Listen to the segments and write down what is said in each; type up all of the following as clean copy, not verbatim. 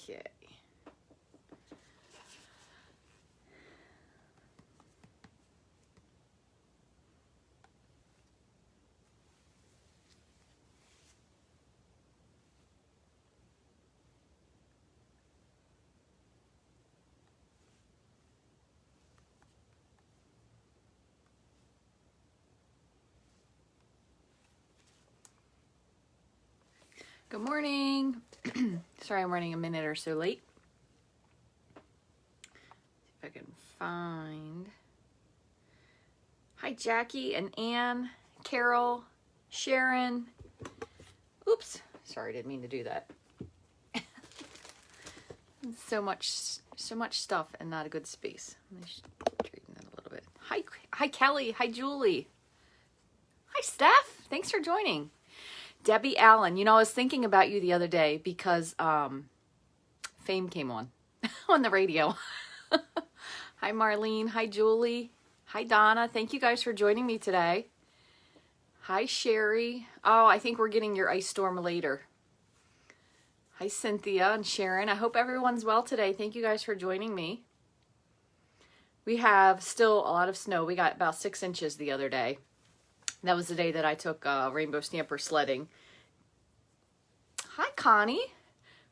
Okay. Good morning. Sorry I'm running a minute or so late. See if I can find. Hi Jackie and Ann, Carol, Sharon. Oops, sorry, didn't mean to do that. so much stuff and not a good space. Let me straighten that a little bit. Hi Kelly, hi Julie. Hi Steph, thanks for joining. Debbie Allen, you know, I was thinking about you the other day because Fame came on the radio. Hi Marlene, hi Julie, hi Donna. Thank you guys for joining me today. Hi Sherry. Oh, I think we're getting your ice storm later. Hi Cynthia and Sharon. I hope everyone's well today. Thank you guys for joining me. We have still a lot of snow. We got about 6 inches the other day. That was the day that I took rainbow stamper sledding. Hi, Connie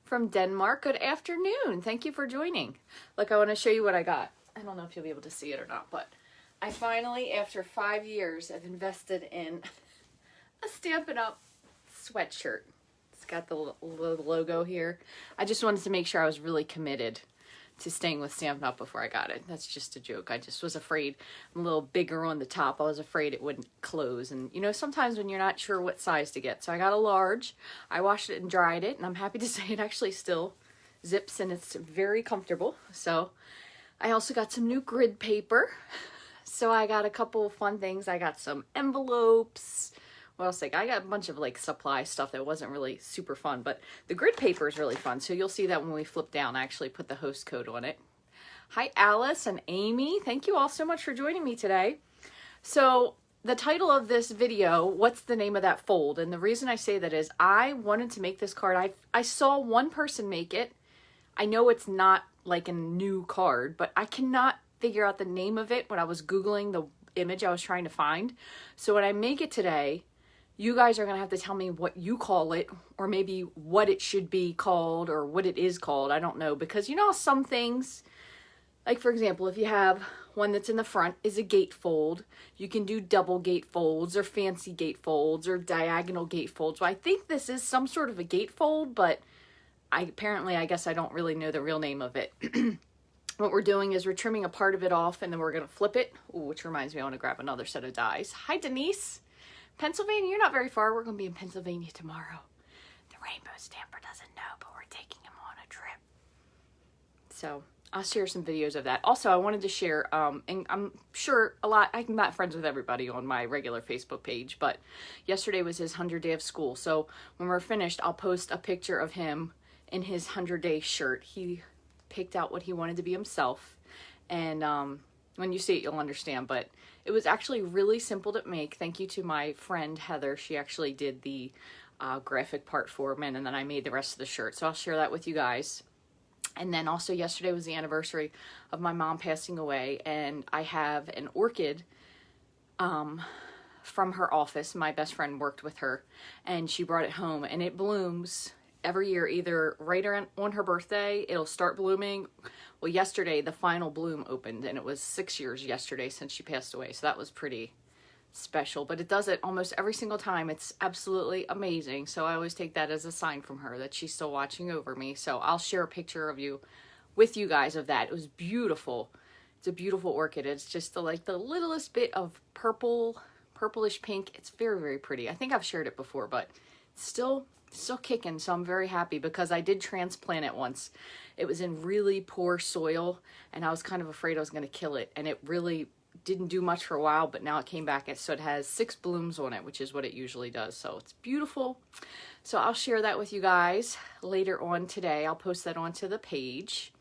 from Denmark. Good afternoon. Thank you for joining. Look, I want to show you what I got. I don't know if you'll be able to see it or not, but I finally, after 5 years, have invested in a Stampin' Up sweatshirt. It's got the little logo here. I just wanted to make sure I was really committed to staying with Stampin' Up before I got it. That's just a joke. I just was afraid. I'm a little bigger on the top. I was afraid it wouldn't close. And you know, sometimes when you're not sure what size to get. So I got a large. I washed it and dried it. And I'm happy to say it actually still zips and it's very comfortable. So I also got some new grid paper. So I got a couple of fun things. I got some envelopes. What else? I got a bunch of like supply stuff that wasn't really super fun, but the grid paper is really fun. So you'll see that when we flip down. I actually put the host code on it. Hi, Alice and Amy. Thank you all so much for joining me today. So the title of this video, what's the name of that fold? And the reason I say that is I wanted to make this card. I saw one person make it. I know it's not like a new card, but I cannot figure out the name of it when I was Googling the image I was trying to find. So when I make it today, you guys are going to have to tell me what you call it, or maybe what it should be called, or what it is called. I don't know, because you know some things, like for example, if you have one that's in the front is a gatefold, you can do double gatefolds or fancy gatefolds or diagonal gatefolds. So I think this is some sort of a gatefold, but I guess I don't really know the real name of it. What we're doing is we're trimming a part of it off and then we're going to flip it. Ooh, which reminds me, I want to grab another set of dies. Hi, Denise. Pennsylvania, you're not very far. We're going to be in Pennsylvania tomorrow. The rainbow stamper doesn't know, but we're taking him on a trip. So I'll share some videos of that. Also, I wanted to share, and I'm sure I'm not friends with everybody on my regular Facebook page, but yesterday was his 100th day of school. So when we're finished, I'll post a picture of him in his 100-day shirt. He picked out what he wanted to be himself. And when you see it, you'll understand. But it was actually really simple to make. Thank you to my friend Heather. She actually did the graphic part for him, and then I made the rest of the shirt. So I'll share that with you guys. And then also yesterday was the anniversary of my mom passing away, and I have an orchid from her office. My best friend worked with her, and she brought it home, and it blooms every year, either right around on her birthday, it'll start blooming. Well, yesterday the final bloom opened, and it was 6 years yesterday since she passed away, so that was pretty special. But it does it almost every single time. It's absolutely amazing. So I always take that as a sign from her that she's still watching over me. So I'll share a picture of you with you guys of that. It was beautiful. It's a beautiful orchid. It's just the littlest bit of purplish pink. It's very, very pretty. I think I've shared it before, but it's still kicking. So I'm very happy because I did transplant it once. It was in really poor soil, and I was kind of afraid I was going to kill it, and it really didn't do much for a while, but now it came back. So it has 6 blooms on it, which is what it usually does. So it's beautiful. So I'll share that with you guys later on today. I'll post that onto the page.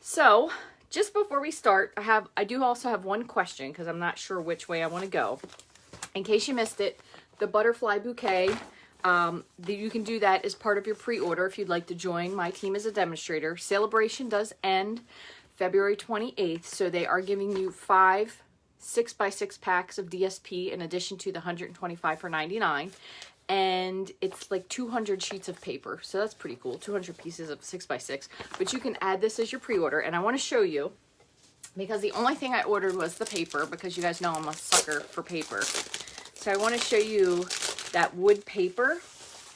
So just before we start, I do also have one question because I'm not sure which way I want to go. In case you missed it, the butterfly bouquet You can do that as part of your pre-order if you'd like to join my team as a demonstrator. Celebration does end February 28th, so they are giving you 5 6x6 packs of DSP in addition to the 125 for $99. And it's like 200 sheets of paper, so that's pretty cool. 200 pieces of 6x6, but you can add this as your pre-order. And I want to show you, because the only thing I ordered was the paper, because you guys know I'm a sucker for paper. So I want to show you that wood paper.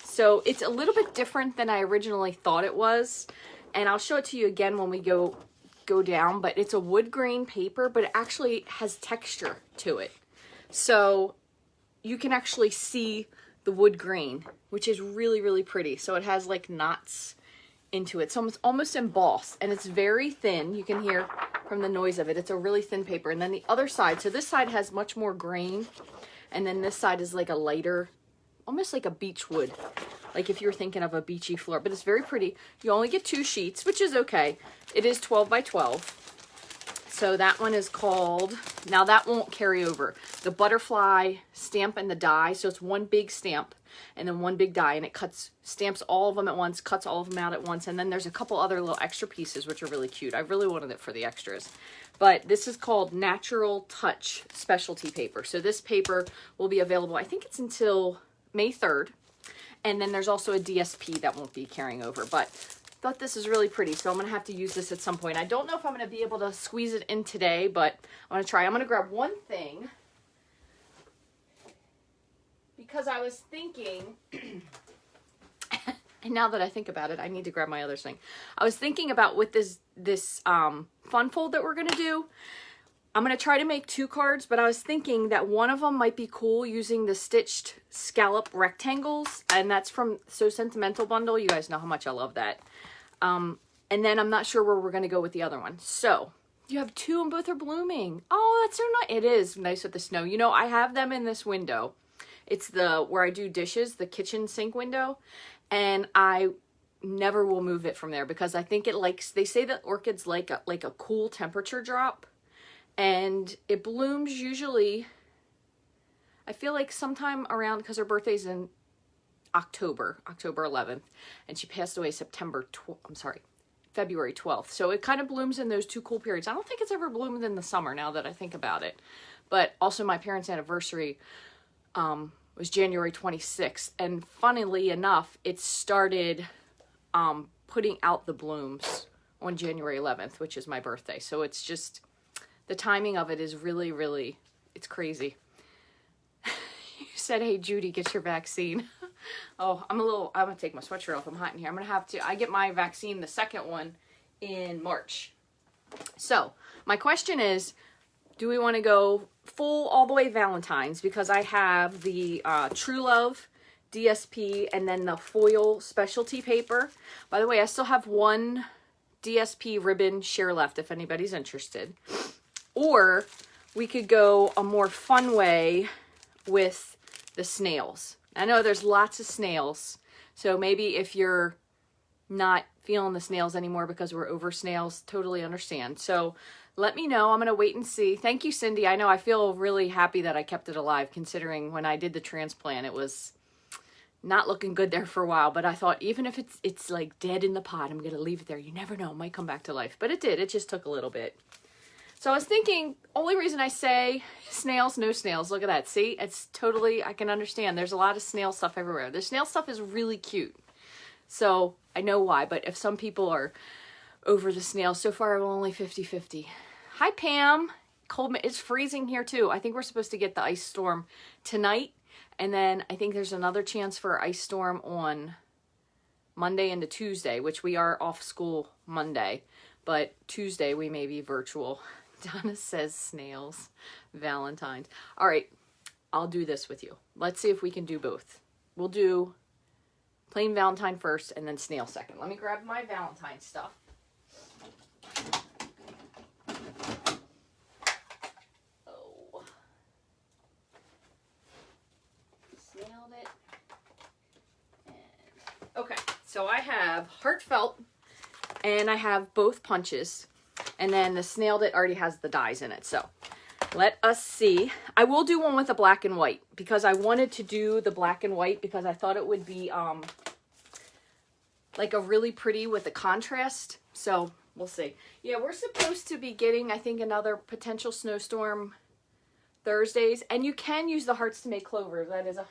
So it's a little bit different than I originally thought it was, and I'll show it to you again when we go down. But it's a wood grain paper, but it actually has texture to it, so you can actually see the wood grain, which is really, really pretty. So it has like knots into it, so it's almost embossed, and it's very thin. You can hear from the noise of it. It's a really thin paper. And then the other side, so this side has much more grain, and then this side is like a lighter, almost like a beech wood, like if you're thinking of a beachy floor. But it's very pretty. You only get 2 sheets, which is okay. It is 12 by 12. So that one is called, now that won't carry over, the butterfly stamp and the die. So it's one big stamp and then one big die, and it stamps all of them at once, cuts all of them out at once. And then there's a couple other little extra pieces, which are really cute. I really wanted it for the extras. But this is called Natural Touch Specialty Paper. So this paper will be available, I think it's until May 3rd. And then there's also a DSP that won't be carrying over. But thought this is really pretty, so I'm gonna have to use this at some point. I don't know if I'm gonna be able to squeeze it in today, but I'm gonna try. I'm gonna grab one thing, because I was thinking, and now that I think about it, I need to grab my other thing. I was thinking about with this fun fold that we're gonna do, I'm gonna try to make 2 cards, but I was thinking that one of them might be cool using the stitched scallop rectangles, and that's from So Sentimental bundle. You guys know how much I love that. And then I'm not sure where we're going to go with the other one. So you have 2 and both are blooming. Oh, that's so nice. It is nice with the snow. You know, I have them in this window. It's where I do dishes, the kitchen sink window. And I never will move it from there, because I think it likes, they say that orchids like a cool temperature drop. And it blooms usually, I feel like sometime around, because her birthday's in October 11th, and she passed away February 12th. So it kind of blooms in those 2 cool periods. I don't think it's ever bloomed in the summer, now that I think about it. But also my parents' anniversary was January 26th, and funnily enough, it started putting out the blooms on January 11th, which is my birthday. So it's just, the timing of it is really, really, it's crazy. You said, hey, Judy, get your vaccine. Oh, I'm gonna take my sweatshirt off. I'm hot in here. I get my vaccine, the second one, in March. So my question is, do we want to go full all the way Valentine's? Because I have the True Love DSP and then the foil specialty paper. By the way, I still have 1 DSP ribbon share left if anybody's interested. Or we could go a more fun way with the snails. I know there's lots of snails, so maybe if you're not feeling the snails anymore because we're over snails, totally understand. So let me know. I'm going to wait and see. Thank you, Cindy. I know I feel really happy that I kept it alive, considering when I did the transplant, it was not looking good there for a while. But I thought, even if it's like dead in the pot, I'm going to leave it there. You never know. It might come back to life. But it did. It just took a little bit. So I was thinking, only reason I say snails, no snails. Look at that. See, it's totally, I can understand. There's a lot of snail stuff everywhere. The snail stuff is really cute. So I know why, but if some people are over the snails, so far I'm only 50-50. Hi, Pam. Cold, it's freezing here too. I think we're supposed to get the ice storm tonight. And then I think there's another chance for ice storm on Monday into Tuesday, which we are off school Monday. But Tuesday we may be virtual. Donna says snails, Valentine's. All right, I'll do this with you. Let's see if we can do both. We'll do plain Valentine first and then snail second. Let me grab my Valentine stuff. Oh. Snailed it. And, okay, so I have heartfelt and I have both punches. And then the snailed it already has the dies in it. So Let us see. I will do one with a black and white because I wanted to do the black and white because I thought it would be like a really pretty with the contrast. So we'll see. Yeah, we're supposed to be getting, I think, another potential snowstorm Thursdays. And you can use the hearts to make clovers. That is 100%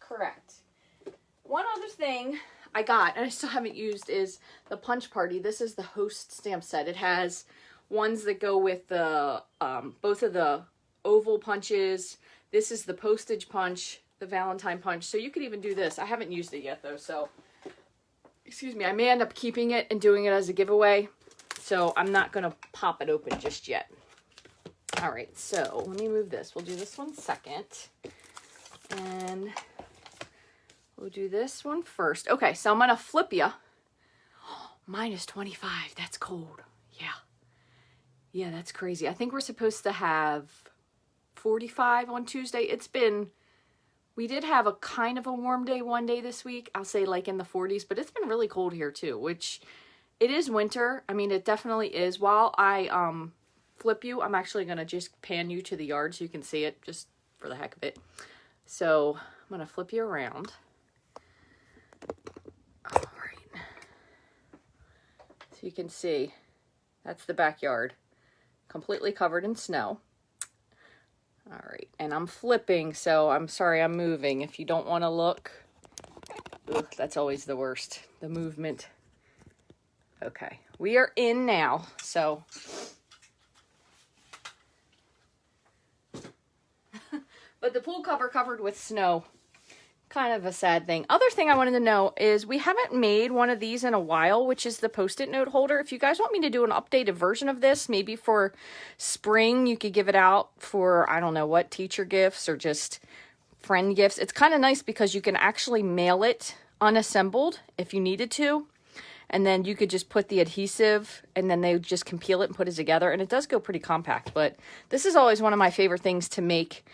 correct. One other thing I got, and I still haven't used, is the Punch Party. This is the Host stamp set. It has ones that go with the both of the oval punches. This is the postage punch, the Valentine punch. So you could even do this. I haven't used it yet though, so excuse me. I may end up keeping it and doing it as a giveaway. So I'm not gonna pop it open just yet. All right, so let me move this. We'll do this one second, and we'll do this one first. Okay, so I'm gonna flip you. Minus 25. That's cold. Yeah. Yeah, that's crazy. I think we're supposed to have 45 on Tuesday. We did have a kind of a warm day one day this week. I'll say like in the 40s, but it's been really cold here too, which it is winter. I mean, it definitely is. While I flip you, I'm actually going to just pan you to the yard so you can see it just for the heck of it. So I'm going to flip you around. All right. So you can see that's the backyard. Completely covered in snow. All right, and I'm flipping, so I'm sorry I'm moving. If you don't want to look, ugh, that's always the worst, the movement. Okay, we are in now, so. But the pool covered with snow. Kind of a sad thing. Other thing I wanted to know is we haven't made one of these in a while, which is the Post-it note holder. If you guys want me to do an updated version of this, maybe for spring, you could give it out for, I don't know what, teacher gifts or just friend gifts. It's kind of nice because you can actually mail it unassembled if you needed to. And then you could just put the adhesive and then they just can peel it and put it together. And it does go pretty compact, but this is always one of my favorite things to make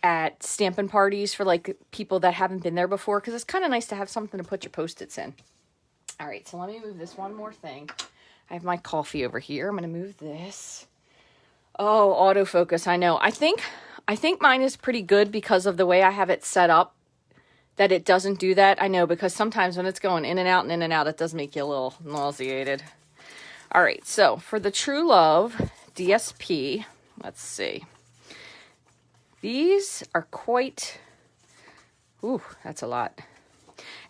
at Stampin' parties for like people that haven't been there before, because it's kind of nice to have something to put your Post-its in. All right, so let me move this one more thing. I have my coffee over here. I'm going to move this. Oh, autofocus, I know. I think mine is pretty good because of the way I have it set up, that it doesn't do that. I know, because sometimes when it's going in and out and in and out, it does make you a little nauseated. All right, so for the True Love DSP, let's see. These are quite, ooh, that's a lot.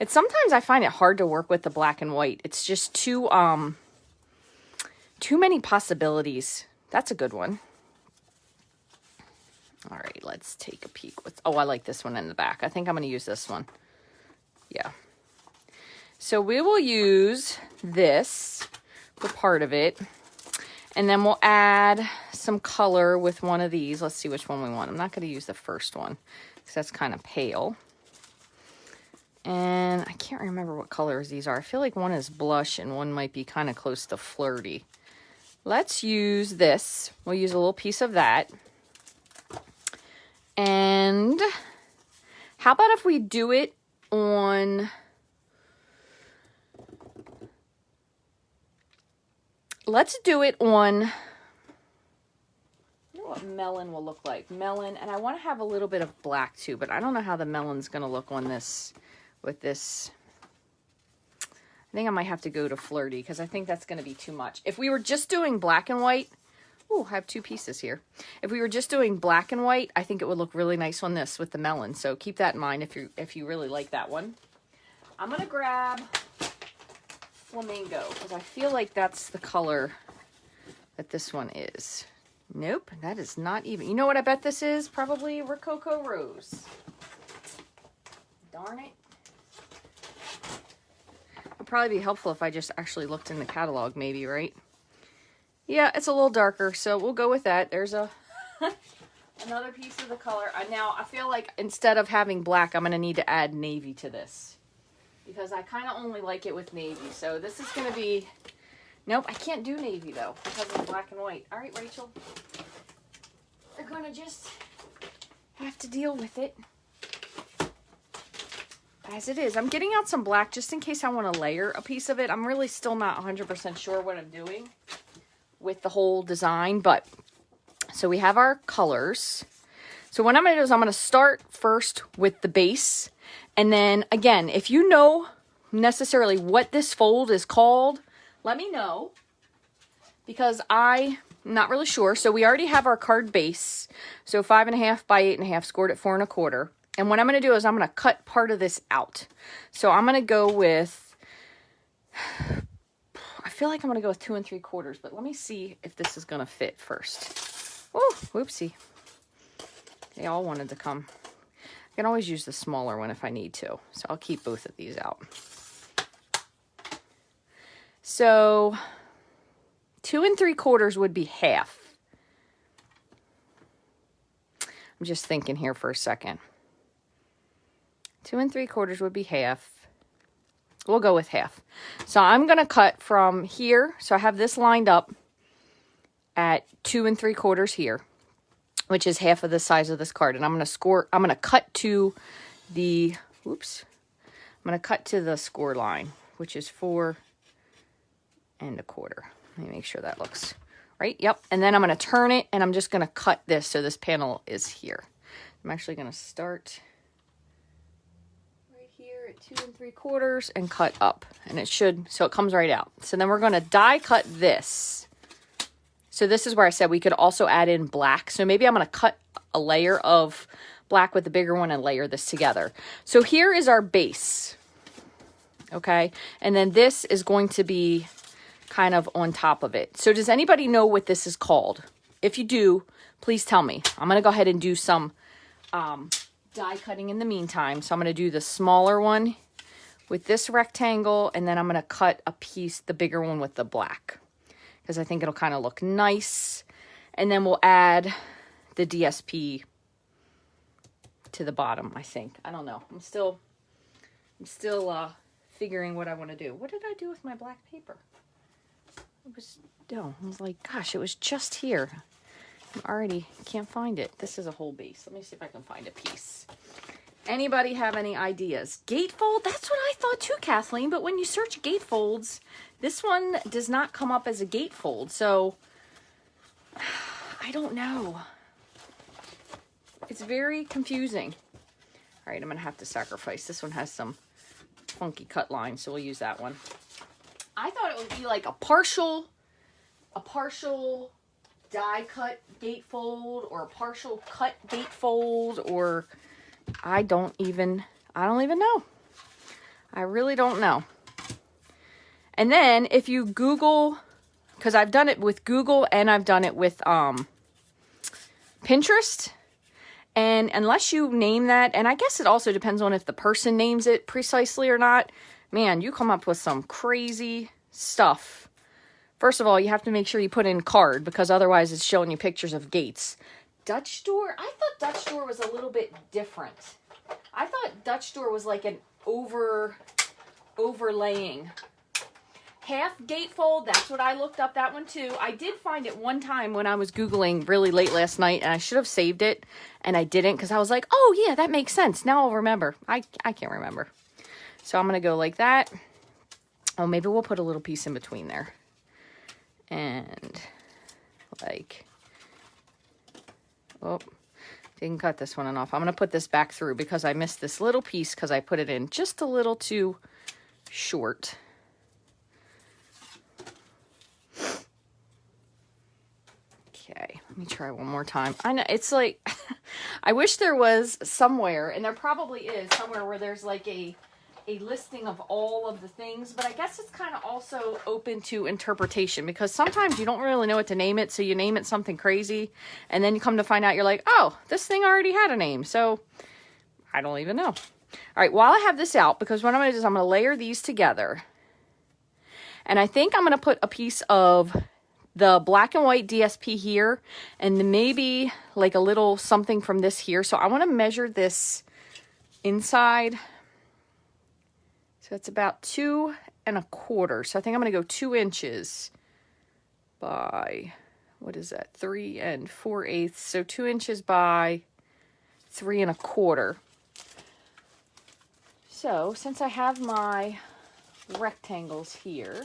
It's sometimes I find it hard to work with the black and white. It's just too many possibilities. That's a good one. All right, let's take a peek. Oh, I like this one in the back. I think I'm going to use this one. Yeah. So we will use this for part of it. And then we'll add some color with one of these. Let's see which one we want. I'm not going to use the first one because that's kind of pale. And I can't remember what colors these are. I feel like one is blush and one might be kind of close to flirty. Let's use this. We'll use a little piece of that. And how about if we do it on... Let's do it on, I don't know what melon will look like. Melon, and I want to have a little bit of black too, but I don't know how the melon's going to look on this, with this. I think I might have to go to flirty because I think that's going to be too much. If we were just doing black and white, ooh, I have two pieces here. If we were just doing black and white, I think it would look really nice on this with the melon. So keep that in mind if you really like that one. I'm going to grab Flamingo, because I feel like that's the color that this one is. Nope, that is not even. You know what I bet this is? Probably Rococo Rose. Darn it. It'd probably be helpful if I just actually looked in the catalog maybe, right? Yeah, it's a little darker, so we'll go with that. There's a another piece of the color. Now, I feel like instead of having black, I'm going to need to add navy to this, because I kind of only like it with navy. So this is going to be, nope, I can't do navy though because of black and white. All right, Rachel, we're going to just have to deal with it as it is. I'm getting out some black just in case I want to layer a piece of it. I'm really still not 100% sure what I'm doing with the whole design, but So we have our colors. So what I'm going to do is I'm going to start first with the base. And then again, if you know necessarily what this fold is called, let me know, because I'm not really sure. So we already have our card base. So 5.5 by 8.5, scored at 4 1/4. And what I'm going to do is I'm going to cut part of this out. So I'm going to go with, I feel like I'm going to go with 2 3/4, but let me see if this is going to fit first. Oh, whoopsie. They all wanted to come. I can always use the smaller one if I need to. So I'll keep both of these out. So 2 3/4 would be half. I'm just thinking here for a second. 2 3/4 would be half. We'll go with half. So I'm going to cut from here. So I have this lined up at 2 3/4 here, which is half of the size of this card. And I'm going to cut to the, oops, I'm going to cut to the score line, which is 4 1/4. Let me make sure that looks right. Yep. And then I'm going to turn it, and I'm just going to cut this so this panel is here. I'm actually going to start right here at 2 3/4 and cut up, and it should, so it comes right out. So then we're going to die cut this. So this is where I said we could also add in black. So maybe I'm going to cut a layer of black with the bigger one and layer this together. So here is our base. Okay. And then this is going to be kind of on top of it. So does anybody know what this is called? If you do, please tell me. I'm going to go ahead and do some die cutting in the meantime. So I'm going to do the smaller one with this rectangle, and then I'm going to cut a piece, the bigger one with the black, because I think it'll kind of look nice. And then we'll add the DSP to the bottom, I think. I don't know. I'm still figuring what I want to do. What did I do with my black paper? I was like, gosh, it was just here. I already can't find it. This is a whole base. Let me see if I can find a piece. Anybody have any ideas? Gatefold? That's what I thought too, Kathleen. But when you search gatefolds, this one does not come up as a gatefold. So I don't know. It's very confusing. All right, I'm going to have to sacrifice. This one has some funky cut lines, so we'll use that one. I thought it would be like a partial die cut gatefold, or a partial cut gatefold, or I don't even know. I really don't know. And then if you Google, because I've done it with Google and I've done it with Pinterest, and unless you name that, and I guess it also depends on if the person names it precisely or not, man, you come up with some crazy stuff. First of all, you have to make sure you put in card, because otherwise it's showing you pictures of gates. Dutch door? I thought Dutch door was a little bit different. I thought Dutch door was like an overlaying. Half gatefold, that's what I looked up, that one too. I did find it one time when I was Googling really late last night, and I should have saved it, and I didn't, because I was like, oh yeah, that makes sense. Now I'll remember. I can't remember. So I'm going to go like that. Oh, maybe we'll put a little piece in between there. And like, oh, didn't cut this one enough. I'm going to put this back through because I missed this little piece because I put it in just a little too short. Okay, let me try one more time. I know, it's like, I wish there was somewhere, and there probably is somewhere, where there's like a listing of all of the things, but I guess it's kind of also open to interpretation, because sometimes you don't really know what to name it, so you name it something crazy, and then you come to find out, you're like, oh, this thing already had a name, so I don't even know. All right, while I have this out, because what I'm going to do is I'm going to layer these together, and I think I'm going to put a piece of the black and white DSP here, and maybe like a little something from this here. So I want to measure this inside. So it's about 2 1/4. So I think I'm going to go 2 inches by, what is that? 3 4/8. So 2 inches by 3 1/4. So since I have my rectangles here,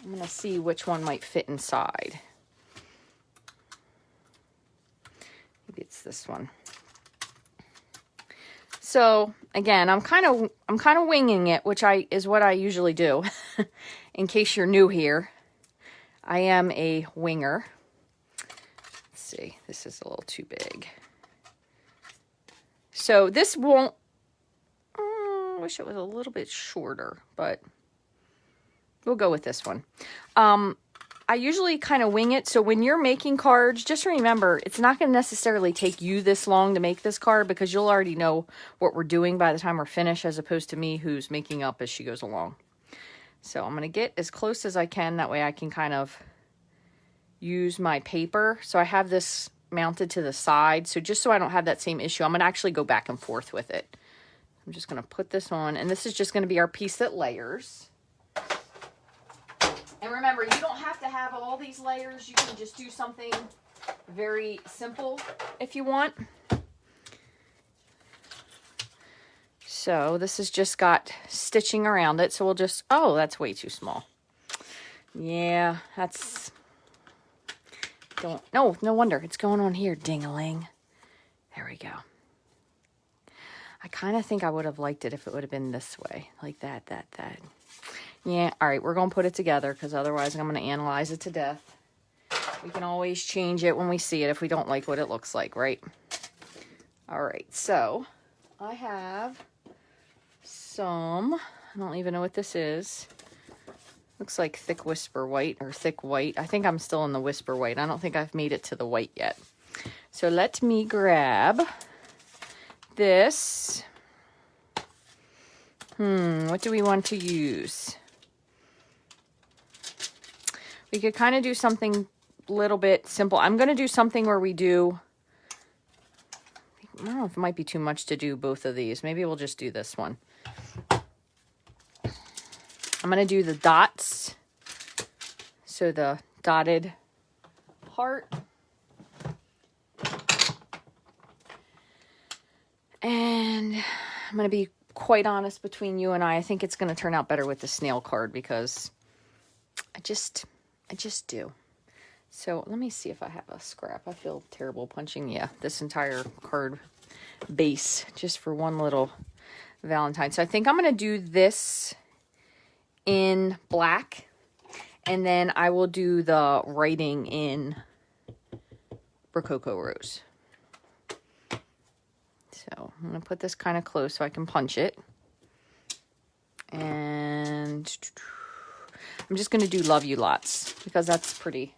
I'm going to see which one might fit inside. It's this one. So again, I'm kind of winging it, which is what I usually do. In case you're new here, I am a winger. Let's see, this is a little too big. So this won't, I wish it was a little bit shorter, but we'll go with this one. I usually kind of wing it. So when you're making cards, just remember, it's not going to necessarily take you this long to make this card because you'll already know what we're doing by the time we're finished, as opposed to me who's making up as she goes along. So I'm going to get as close as I can. That way I can kind of use my paper. So I have this mounted to the side. So just so I don't have that same issue, I'm going to actually go back and forth with it. I'm just going to put this on, and this is just going to be our piece that layers. And remember, you don't have to have all these layers. You can just do something very simple if you want. So this has just got stitching around it. So we'll just, oh, that's way too small. Yeah, that's, no wonder. It's going on here, ding-a-ling. There we go. I kind of think I would have liked it if it would have been this way, like that. Yeah, all right, we're going to put it together because otherwise I'm going to analyze it to death. We can always change it when we see it if we don't like what it looks like, right? All right, so I have some, I don't even know what this is. Looks like thick whisper white or thick white. I think I'm still in the whisper white. I don't think I've made it to the white yet. So let me grab this. What do we want to use? We could kind of do something a little bit simple. I'm going to do something where we do, I don't know if it might be too much to do both of these. Maybe we'll just do this one. I'm going to do the dots. So the dotted heart. And I'm going to be quite honest between you and I think it's going to turn out better with the snail card because I just do. So let me see if I have a scrap. I feel terrible punching, this entire card base just for one little Valentine. So I think I'm going to do this in black, and then I will do the writing in Rococo Rose. So I'm going to put this kind of close so I can punch it. And I'm just going to do love you lots because that's pretty.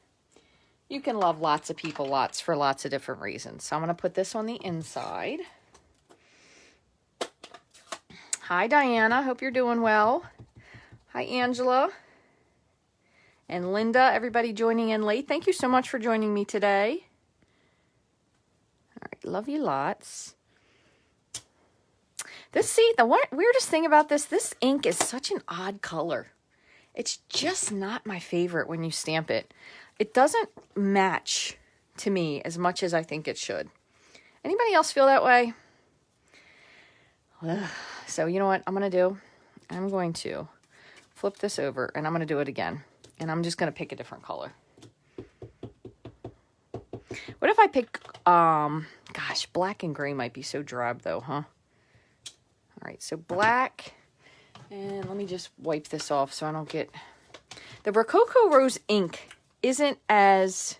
You can love lots of people lots for lots of different reasons. So I'm going to put this on the inside. Hi, Diana. Hope you're doing well. Hi, Angela. And Linda, everybody joining in late. Thank you so much for joining me today. All right, love you lots. The weirdest thing about this ink is such an odd color. It's just not my favorite when you stamp it. It doesn't match to me as much as I think it should. Anybody else feel that way? So you know what I'm going to do? I'm going to flip this over and I'm going to do it again. And I'm just going to pick a different color. What if I pick, gosh, black and gray might be so drab though, huh? All right, so black, and let me just wipe this off so I don't get, the Rococo Rose ink isn't as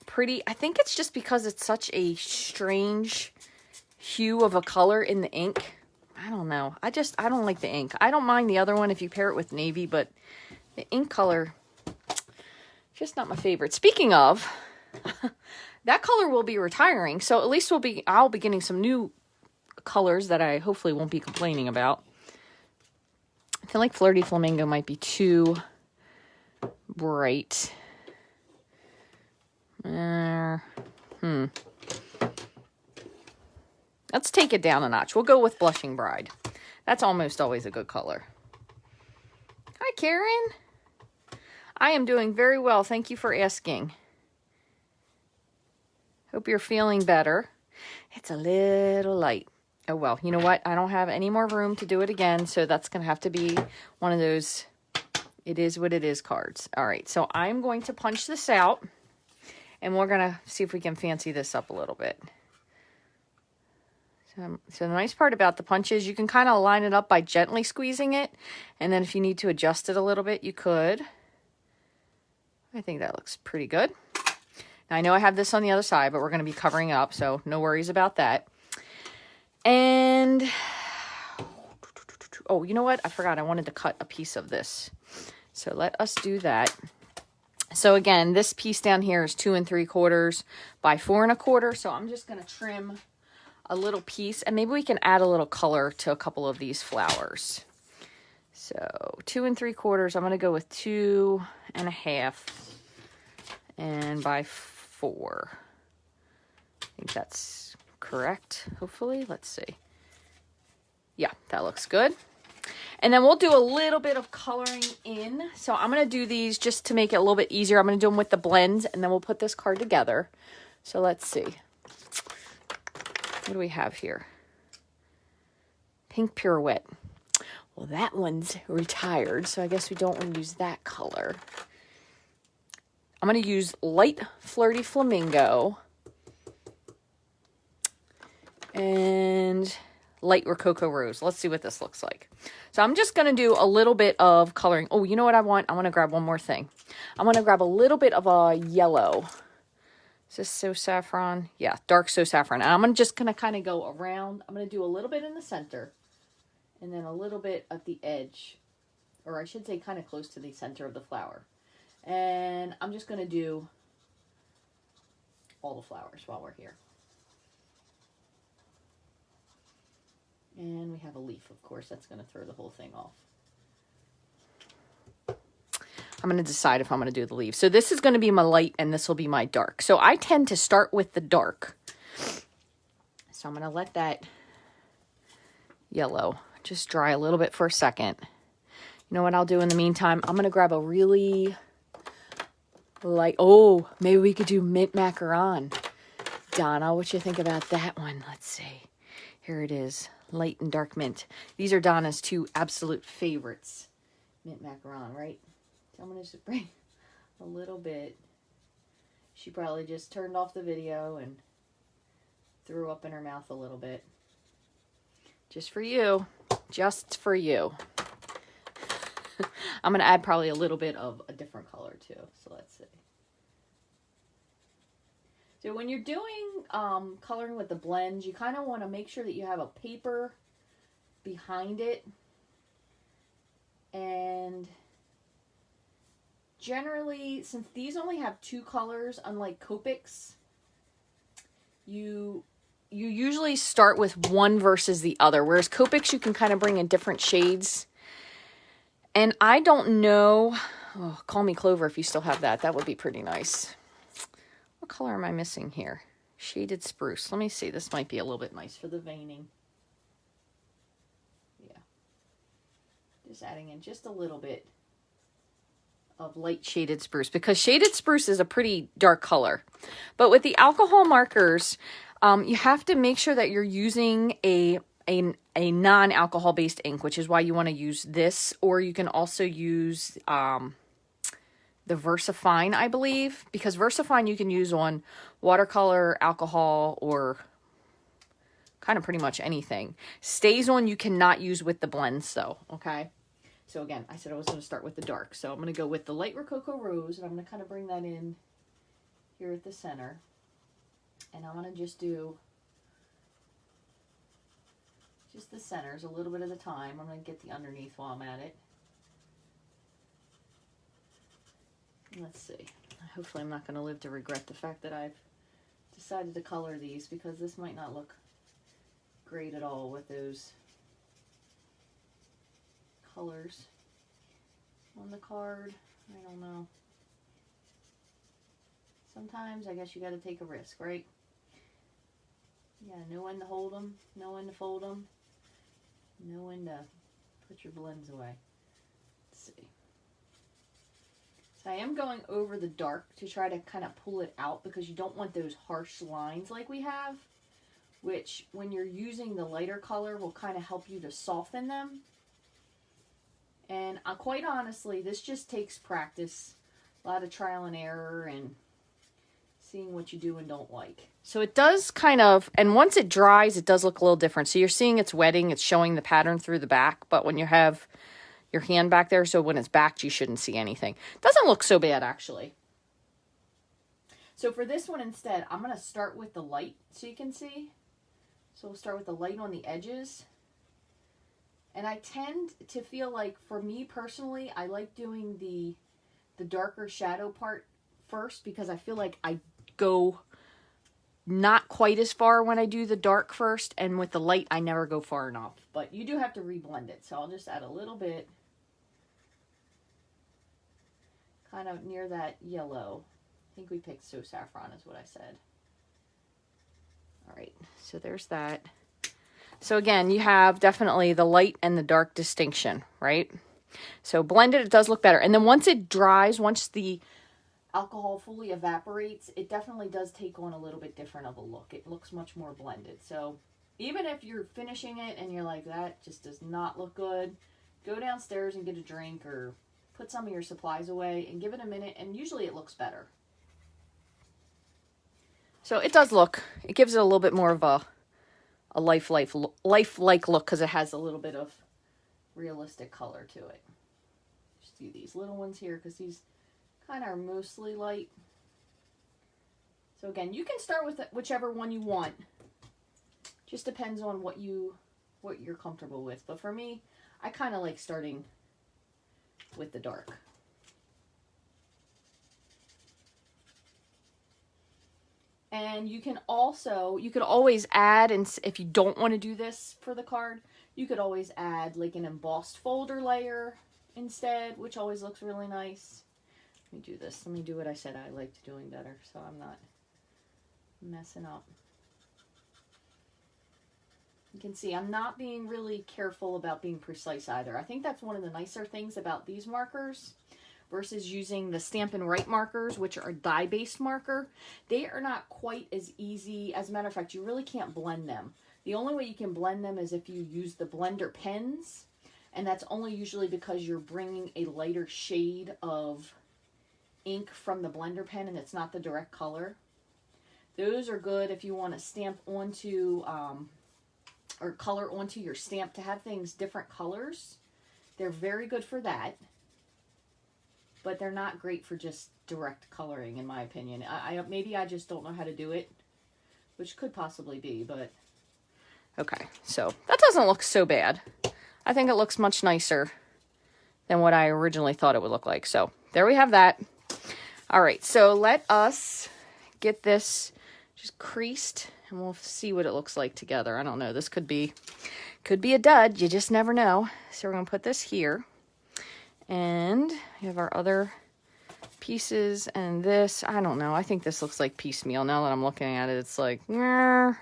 pretty. I think it's just because it's such a strange hue of a color in the ink. I don't know. I don't like the ink. I don't mind the other one if you pair it with navy, but the ink color, just not my favorite. Speaking of, that color will be retiring, so at least I'll be getting some new colors that I hopefully won't be complaining about. I feel like Flirty Flamingo might be too bright. Let's take it down a notch. We'll go with Blushing Bride. That's almost always a good color. Hi, Karen. I am doing very well. Thank you for asking. Hope you're feeling better. It's a little light. Oh, well, you know what? I don't have any more room to do it again, so that's going to have to be one of those it is what it is cards. All right, so I'm going to punch this out, And we're going to see if we can fancy this up a little bit. So the nice part about the punch is you can kind of line it up by gently squeezing it. And then if you need to adjust it a little bit, you could. I think that looks pretty good. Now I know I have this on the other side, but we're going to be covering it up, so no worries about that. And, oh, you know what? I forgot I wanted to cut a piece of this. So let us do that. So again, this piece down here is 2 3/4 by 4 1/4. So I'm just going to trim a little piece, and maybe we can add a little color to a couple of these flowers. So 2 3/4, I'm going to go with 2 1/2 and by 4. I think that's correct, hopefully. Let's see. Yeah, that looks good. And then we'll do a little bit of coloring in. So I'm going to do these just to make it a little bit easier. I'm going to do them with the blends, and then we'll put this card together. So let's see. What do we have here? Pink Pirouette. Well, that one's retired, so I guess we don't want to use that color. I'm going to use Light Flirty Flamingo and Light Rococo Rose. Let's see what this looks like. So I'm just going to do a little bit of coloring. Oh, you know what I want? I want to grab one more thing. I want to grab a little bit of a yellow. Is this So Saffron? Yeah, dark So Saffron. And I'm just going to kind of go around. I'm going to do a little bit in the center and then a little bit at the edge, or I should say kind of close to the center of the flower. And I'm just going to do all the flowers while we're here. And we have a leaf, of course. That's going to throw the whole thing off. I'm going to decide if I'm going to do the leaf. So this is going to be my light and this will be my dark. So I tend to start with the dark. So I'm going to let that yellow just dry a little bit for a second. You know what I'll do in the meantime? I'm going to grab a really light, oh, maybe we could do mint macaron. Donna, what you think about that one? Let's see. Here it is. Light and dark mint. These are Donna's 2 absolute favorites. Mint macaron, right? So I'm going to just bring a little bit. She probably just turned off the video and threw up in her mouth a little bit. Just for you. Just for you. I'm going to add probably a little bit of a different color too. So let's see. So when you're doing coloring with the blends, you kind of want to make sure that you have a paper behind it. And generally, since these only have 2 colors, unlike Copics, you usually start with one versus the other. Whereas Copics, you can kind of bring in different shades. And I don't know, oh, Call Me Clover if you still have that. That would be pretty nice. What color am I missing here? Shaded Spruce. Let me see. This might be a little bit nice for the veining. Yeah. Just adding in just a little bit of light Shaded Spruce, because Shaded Spruce is a pretty dark color. But with the alcohol markers, you have to make sure that you're using a non-alcohol based ink, which is why you want to use this, or you can also use the VersaFine, I believe, because VersaFine you can use on watercolor, alcohol, or kind of pretty much anything. StazOn you cannot use with the blends though, okay? So again, I said I was going to start with the dark. So I'm going to go with the Light Rococo Rose, and I'm going to kind of bring that in here at the center. And I'm going to just do just the centers a little bit at a time. I'm going to get the underneath while I'm at it. Let's see. Hopefully I'm not going to live to regret the fact that I've decided to color these, because this might not look great at all with those colors on the card. I don't know. Sometimes I guess you got to take a risk, right? Yeah, know when to hold them, know when to fold them, know when to put your blends away. Let's see. So I am going over the dark to try to kind of pull it out, because you don't want those harsh lines like we have, which when you're using the lighter color will kind of help you to soften them. And quite honestly, this just takes practice, a lot of trial and error, and seeing what you do and don't like. So it does kind of, and once it dries, it does look a little different. So you're seeing it's wetting, it's showing the pattern through the back, but when you have your hand back there, so when it's backed, you shouldn't see anything. Doesn't look so bad, actually. So for this one instead, I'm going to start with the light so you can see. So we'll start with the light on the edges. And I tend to feel like, for me personally, I like doing the darker shadow part first because I feel like I go not quite as far when I do the dark first, and with the light I never go far enough. But you do have to reblend it, so I'll just add a little bit kind of near that yellow. I think we picked So Saffron is what I said. All right, so there's that. So again, you have definitely the light and the dark distinction, right? So blended, it does look better. And then once it dries, once the alcohol fully evaporates, it definitely does take on a little bit different of a look. It looks much more blended. So even if you're finishing it and you're like, that just does not look good, go downstairs and get a drink or put some of your supplies away and give it a minute, and usually it looks better. So it does look, it gives it a little bit more of a lifelike look because it has a little bit of realistic color to it. Just do these little ones here because these kind of are mostly light. So again, you can start with whichever one you want. Just depends on what you're comfortable with. But for me, I kind of like starting with the dark. And you could always add, and if you don't want to do this for the card, you could always add like an embossed folder layer instead, which always looks really nice. Let me do this. Let me do what I said I liked doing better, so I'm not messing up. You can see I'm not being really careful about being precise either. I think that's one of the nicer things about these markers versus using the Stampin' Up markers, which are dye-based marker. They are not quite as easy. As a matter of fact, you really can't blend them. The only way you can blend them is if you use the blender pens, and that's only usually because you're bringing a lighter shade of ink from the blender pen and it's not the direct color. Those are good if you want to stamp onto or color onto your stamp to have things different colors. They're very good for that, but they're not great for just direct coloring, in my opinion. Maybe I just don't know how to do it, which could possibly be, but okay. So that doesn't look so bad. I think it looks much nicer than what I originally thought it would look like. So there we have that. All right, so let us get this just creased and we'll see what it looks like together. I don't know. This could be a dud. You just never know. So we're going to put this here. And we have our other pieces and this. I don't know. I think this looks like piecemeal. Now that I'm looking at it, it's like, I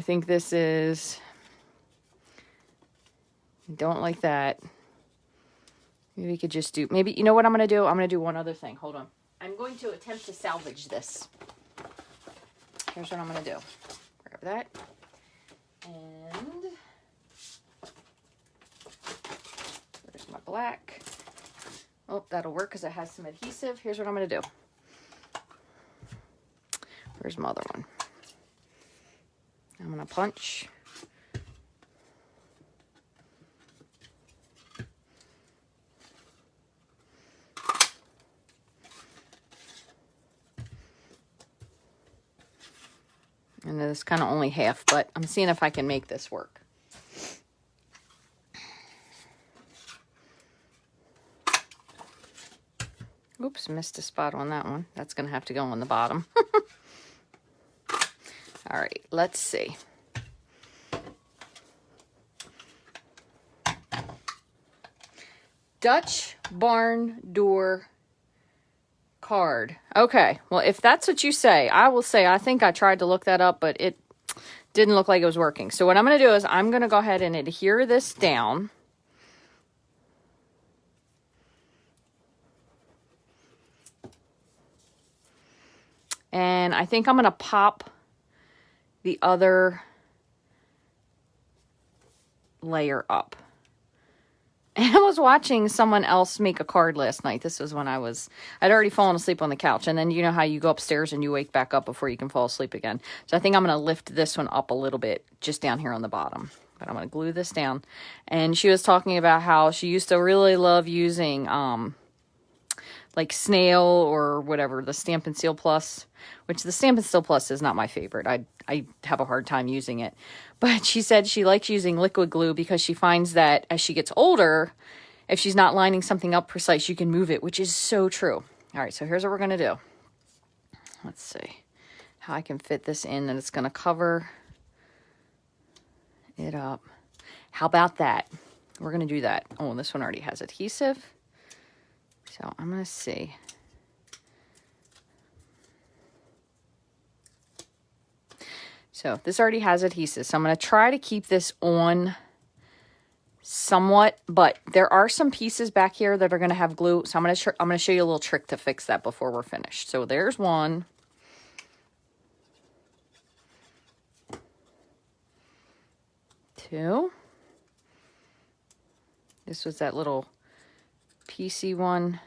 think this is, I don't like that. Maybe we could just do, maybe, you know what I'm going to do? I'm going to do one other thing. Hold on. I'm going to attempt to salvage this. Here's what I'm going to do. Grab that. And there's my black. Oh, that'll work because it has some adhesive. Here's what I'm going to do. Where's my other one? I'm going to punch. And this is kind of only half, but I'm seeing if I can make this work. Oops, missed a spot on that one. That's going to have to go on the bottom. All right, let's see. Dutch barn door card. Okay, well, if that's what you say, I will say I think I tried to look that up, but it didn't look like it was working. So what I'm going to do is I'm going to go ahead and adhere this down. And I think I'm going to pop the other layer up. And I was watching someone else make a card last night. This was when I'd already fallen asleep on the couch. And then you know how you go upstairs and you wake back up before you can fall asleep again. So I think I'm going to lift this one up a little bit just down here on the bottom. But I'm going to glue this down. And she was talking about how she used to really love using like snail or whatever, the Stampin' Seal Plus, which the Stampin' Seal Plus is not my favorite. I have a hard time using it. But she said she likes using liquid glue because she finds that as she gets older, if she's not lining something up precise, you can move it, which is so true. All right, so here's what we're going to do. Let's see how I can fit this in, and it's going to cover it up. How about that? We're going to do that. Oh, and this one already has adhesive. So I'm going to see. So this already has adhesive. So I'm going to try to keep this on somewhat, but there are some pieces back here that are going to have glue. So I'm going to show you a little trick to fix that before we're finished. So there's one. Two. This was that little piecey one.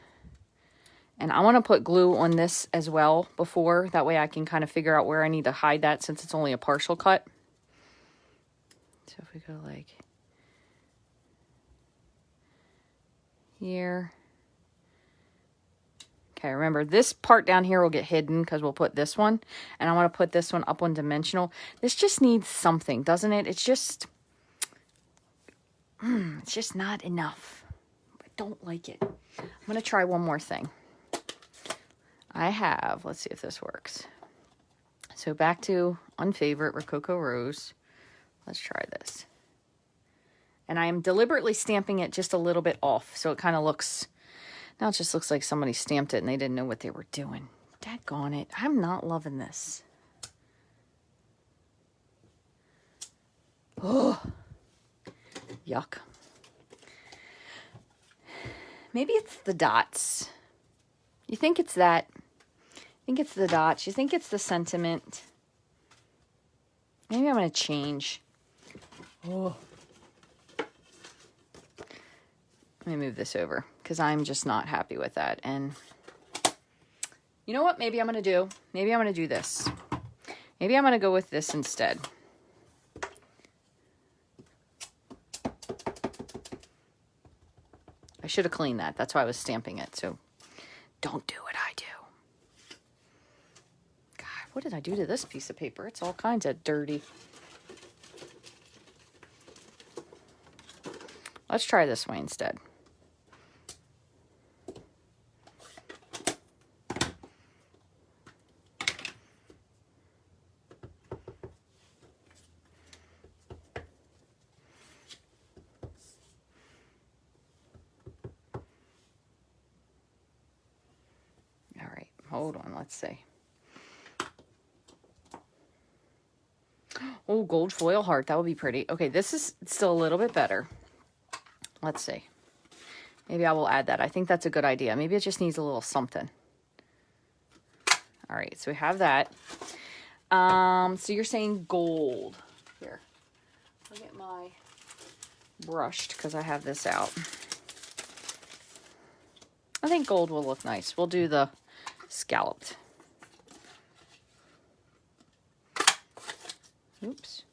And I want to put glue on this as well before. That way I can kind of figure out where I need to hide that since it's only a partial cut. So if we go like here. Okay, remember this part down here will get hidden because we'll put this one. And I want to put this one up on dimensional. This just needs something, doesn't it? It's just not enough. I don't like it. I'm going to try one more thing. I have, let's see if this works. So back to Unfavorite Rococo Rose. Let's try this. And I am deliberately stamping it just a little bit off. So it kind of looks, now it just looks like somebody stamped it and they didn't know what they were doing. Daggone it. I'm not loving this. Oh, yuck. Maybe it's the dots. You think it's that? I think it's the dots. You think it's the sentiment? Maybe I'm going to change. Oh. Let me move this over because I'm just not happy with that. And you know what? Maybe I'm going to do. Maybe I'm going to do this. Maybe I'm going to go with this instead. I should have cleaned that. That's why I was stamping it. So don't do what I do. God, what did I do to this piece of paper? It's all kinds of dirty. Let's try this way instead. Hold on, let's see. Oh, gold foil heart. That would be pretty. Okay, this is still a little bit better. Let's see. Maybe I will add that. I think that's a good idea. Maybe it just needs a little something. All right, so we have that. So you're saying gold. Here. I'll get my brushed because I have this out. I think gold will look nice. We'll do the scalloped. Oops.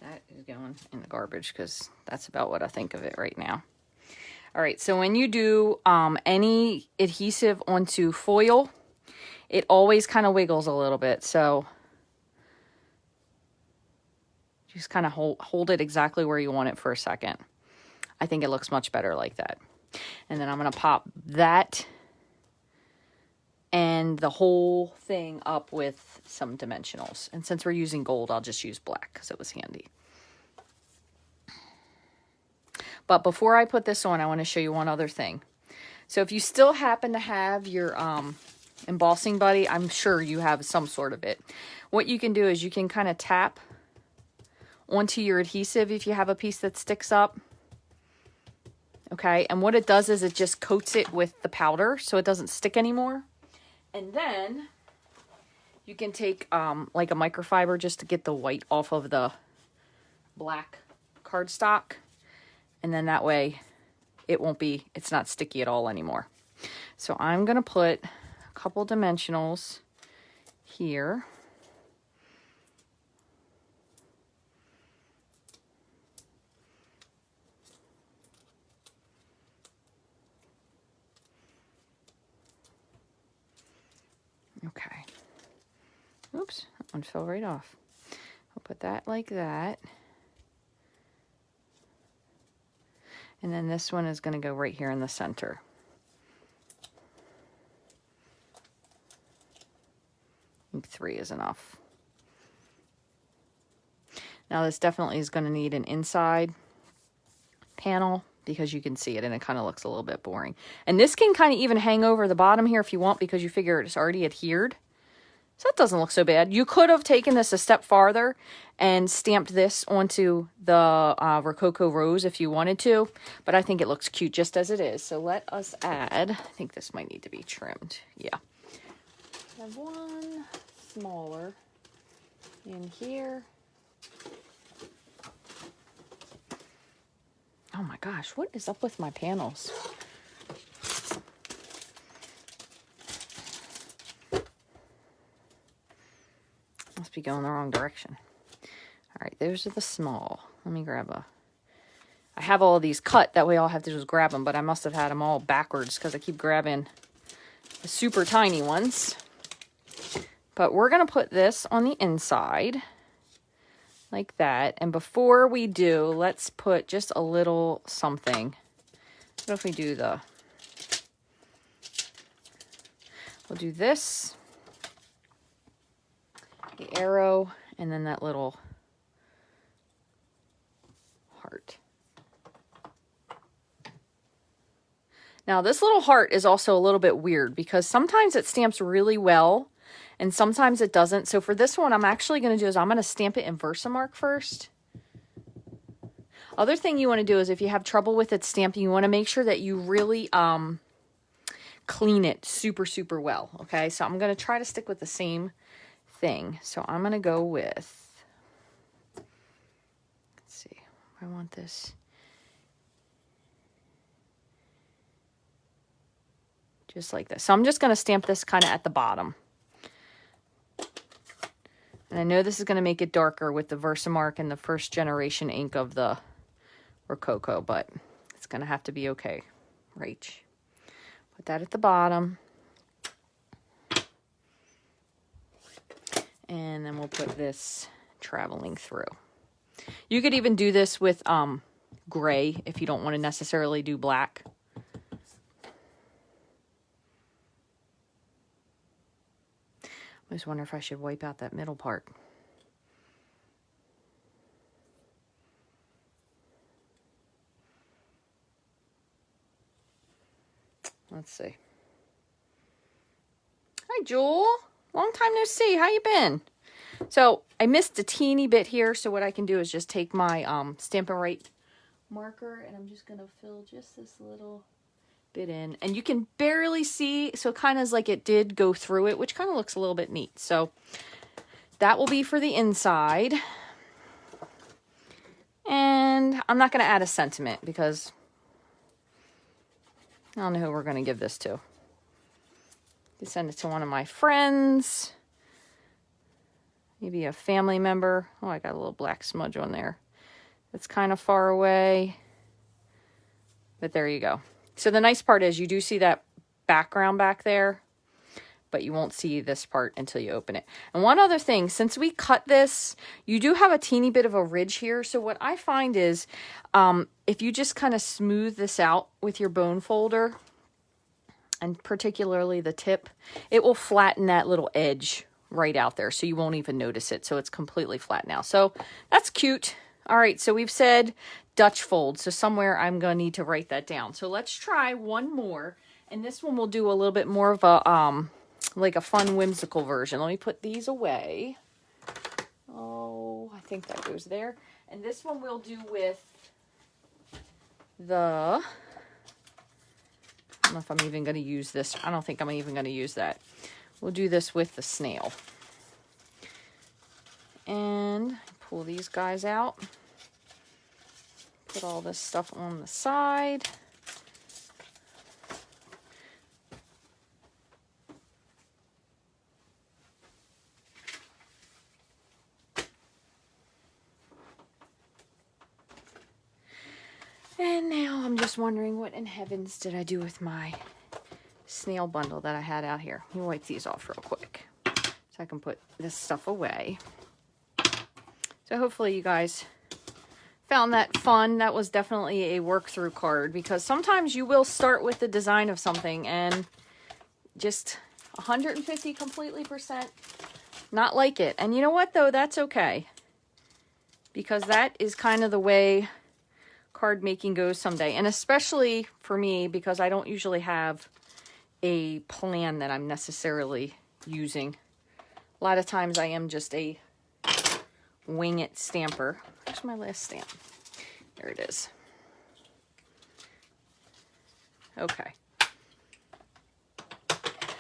That is going in the garbage because that's about what I think of it right now. All right, so when you do any adhesive onto foil, it always kind of wiggles a little bit. So just kind of hold it exactly where you want it for a second. I think it looks much better like that. And then I'm going to pop that and the whole thing up with some dimensionals. And since we're using gold, I'll just use black because it was handy. But before I put this on, I want to show you one other thing. So if you still happen to have your embossing buddy, I'm sure you have some sort of it. What you can do is you can kind of tap onto your adhesive if you have a piece that sticks up. Okay, and what it does is it just coats it with the powder so it doesn't stick anymore. And then you can take like a microfiber just to get the white off of the black cardstock. And then that way it's not sticky at all anymore. So I'm going to put a couple dimensionals here. Okay. Oops, that one fell right off. I'll put that like that. And then this one is going to go right here in the center. I think 3 is enough. Now this definitely is going to need an inside panel because you can see it and it kind of looks a little bit boring. And this can kind of even hang over the bottom here if you want because you figure it's already adhered. So that doesn't look so bad. You could have taken this a step farther and stamped this onto the Rococo Rose if you wanted to, but I think it looks cute just as it is. So let us add, I think this might need to be trimmed. Yeah. I have one smaller in here. Oh my gosh, what is up with my panels? Must be going the wrong direction. All right, those are the small. Let me grab I have all of these cut, that way all I have to do is grab them, but I must have had them all backwards because I keep grabbing the super tiny ones. But we're going to put this on the inside like that. And before we do, let's put just a little something. What if we do we'll do this, the arrow, and then that little heart. Now this little heart is also a little bit weird because sometimes it stamps really well and sometimes it doesn't. So for this one, I'm actually going to do is I'm going to stamp it in Versamark first. Other thing you want to do is if you have trouble with it stamping, you want to make sure that you really clean it super, super well. Okay, so I'm going to try to stick with the same thing. So I'm going to go with, let's see, I want this. Just like this. So I'm just going to stamp this kind of at the bottom. And I know this is going to make it darker with the Versamark and the first generation ink of the Rococo, but it's going to have to be okay. Rach. Put that at the bottom. And then we'll put this traveling through. You could even do this with gray if you don't want to necessarily do black. I just wonder if I should wipe out that middle part. Let's see. Hi, Jewel. Long time no see. How you been? So I missed a teeny bit here. So what I can do is just take my Stampin' Right marker and I'm just going to fill just this little bit in. And you can barely see. So kind of like it did go through it, which kind of looks a little bit neat. So that will be for the inside. And I'm not going to add a sentiment because I don't know who we're going to give this to. You send it to one of my friends. Maybe a family member. Oh, I got a little black smudge on there. It's kind of far away. But there you go. So the nice part is you do see that background back there, but you won't see this part until you open it. And one other thing, since we cut this, you do have a teeny bit of a ridge here. So what I find is if you just kind of smooth this out with your bone folder, and particularly the tip, it will flatten that little edge right out there. So you won't even notice it. So it's completely flat now. So that's cute. All right. So we've said Dutch fold. So somewhere I'm going to need to write that down. So let's try one more. And this one will do a little bit more of a, like a fun, whimsical version. Let me put these away. Oh, I think that goes there. And this one we'll do with the don't know if I'm even going to use this. I don't think I'm even going to use that. We'll do this with the snail. And pull these guys out. Put all this stuff on the side. And now I'm just wondering, what in heavens did I do with my snail bundle that I had out here? Let me wipe these off real quick so I can put this stuff away. So hopefully you guys found that fun. That was definitely a work through card, because sometimes you will start with the design of something and just 150 completely % not like it. And you know what though? That's okay, because that is kind of the way card making goes someday. And especially for me, because I don't usually have a plan that I'm necessarily using. A lot of times I am just a wing it stamper. Where's my last stamp? There it is. Okay.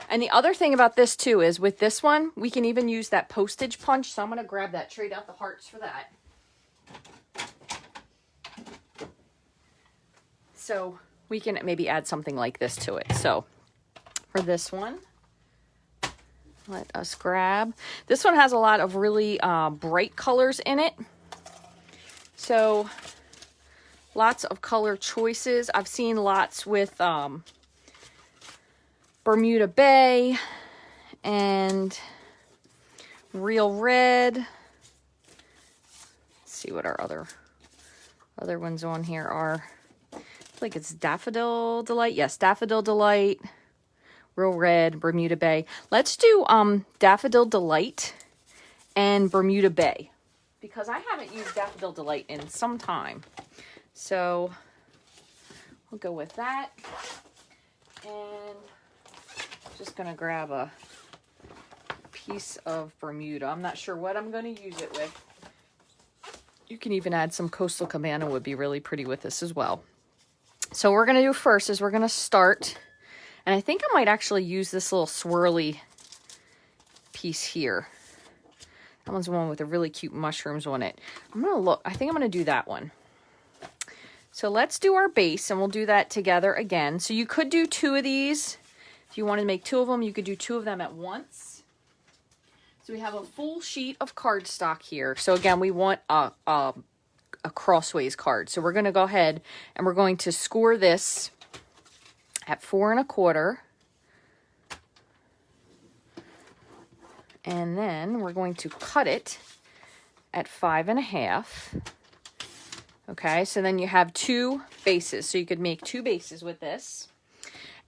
And the other thing about this too is with this one, we can even use that postage punch. So I'm going to grab that, trade out the hearts for that. So we can maybe add something like this to it. So for this one, let us grab. This one has a lot of really bright colors in it. So lots of color choices. I've seen lots with Bermuda Bay and Real Red. Let's see what our other ones on here are. I think it's Daffodil Delight. Yes, Daffodil Delight, Real Red, Bermuda Bay. Let's do Daffodil Delight and Bermuda Bay, because I haven't used Daffodil Delight in some time. So we'll go with that. And just going to grab a piece of Bermuda. I'm not sure what I'm going to use it with. You can even add some Coastal Cabana, would be really pretty with this as well. So what we're going to do first is we're going to start, and I think I might actually use this little swirly piece here. That one's the one with the really cute mushrooms on it. I'm going to look, I think I'm going to do that one. So let's do our base, and we'll do that together again. So you could do 2 of these. If you want to make 2 of them, you could do 2 of them at once. So we have a full sheet of cardstock here. So again, we want a crossways card. So we're going to go ahead and we're going to score this at 4 1/4. And then we're going to cut it at 5 1/2. Okay, so then you have 2 bases. So you could make 2 bases with this.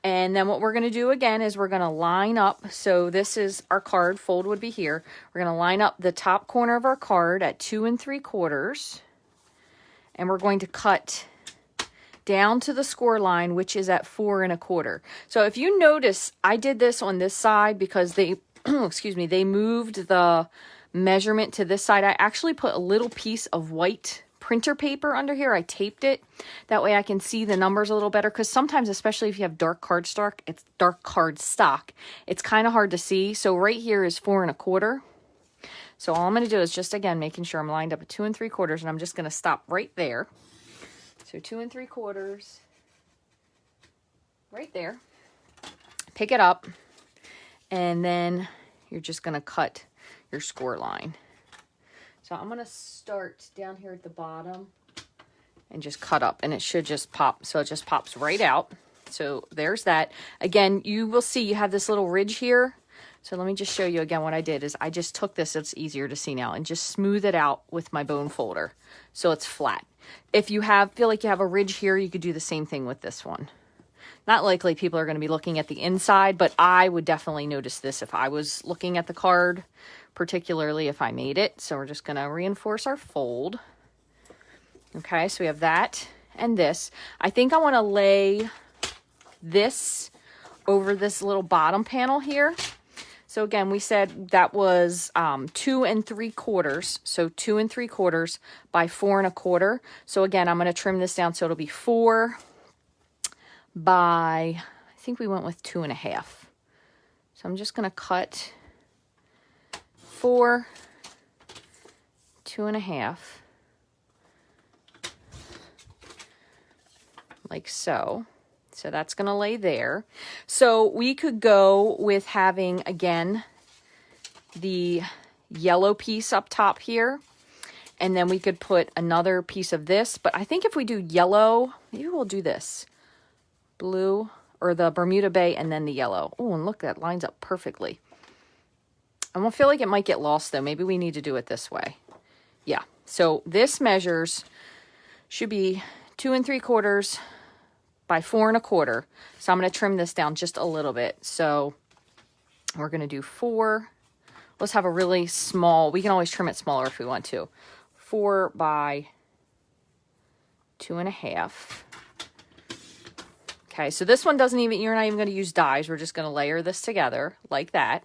And then what we're going to do again is we're going to line up. So this is our card. Fold would be here. We're going to line up the top corner of our card at 2 3/4. And we're going to cut down to the score line, which is at 4 1/4. So if you notice, I did this on this side because they, excuse me, they moved the measurement to this side. I actually put a little piece of white printer paper under here. I taped it. That way I can see the numbers a little better, because sometimes, especially if you have dark cardstock, it's kind of hard to see. So right here is 4 1/4. So all I'm going to do is just, again, making sure I'm lined up at 2 3/4, and I'm just going to stop right there. So 2 3/4, right there. Pick it up, and then you're just going to cut your score line. So I'm going to start down here at the bottom and just cut up, and it should just pop. So it just pops right out. So there's that. Again, you will see you have this little ridge here. So let me just show you again. What I did is I just took this, it's easier to see now, and just smooth it out with my bone folder so it's flat. If you feel like you have a ridge here, you could do the same thing with this one. Not likely people are going to be looking at the inside, but I would definitely notice this if I was looking at the card, particularly if I made it. So we're just going to reinforce our fold. Okay, so we have that and this. I think I want to lay this over this little bottom panel here. So again, we said that was 2 3/4. So 2 3/4 by 4 1/4. So again, I'm going to trim this down so it'll be 4 by think we went with 2.5. So I'm just going to cut 4, 2.5, like so. So that's going to lay there. So we could go with having, again, the yellow piece up top here. And then we could put another piece of this. But I think if we do yellow, maybe we'll do this. Blue, or the Bermuda Bay, and then the yellow. Oh, and look, that lines up perfectly. I won't feel like it might get lost, though. Maybe we need to do it this way. Yeah. So this measures, should be 2 3/4 by 4 1/4. So I'm going to trim this down just a little bit. So we're going to do 4. Let's have a really small, we can always trim it smaller if we want to. 4 by 2.5. Okay, so this one doesn't even, you're not even going to use dies. We're just going to layer this together like that.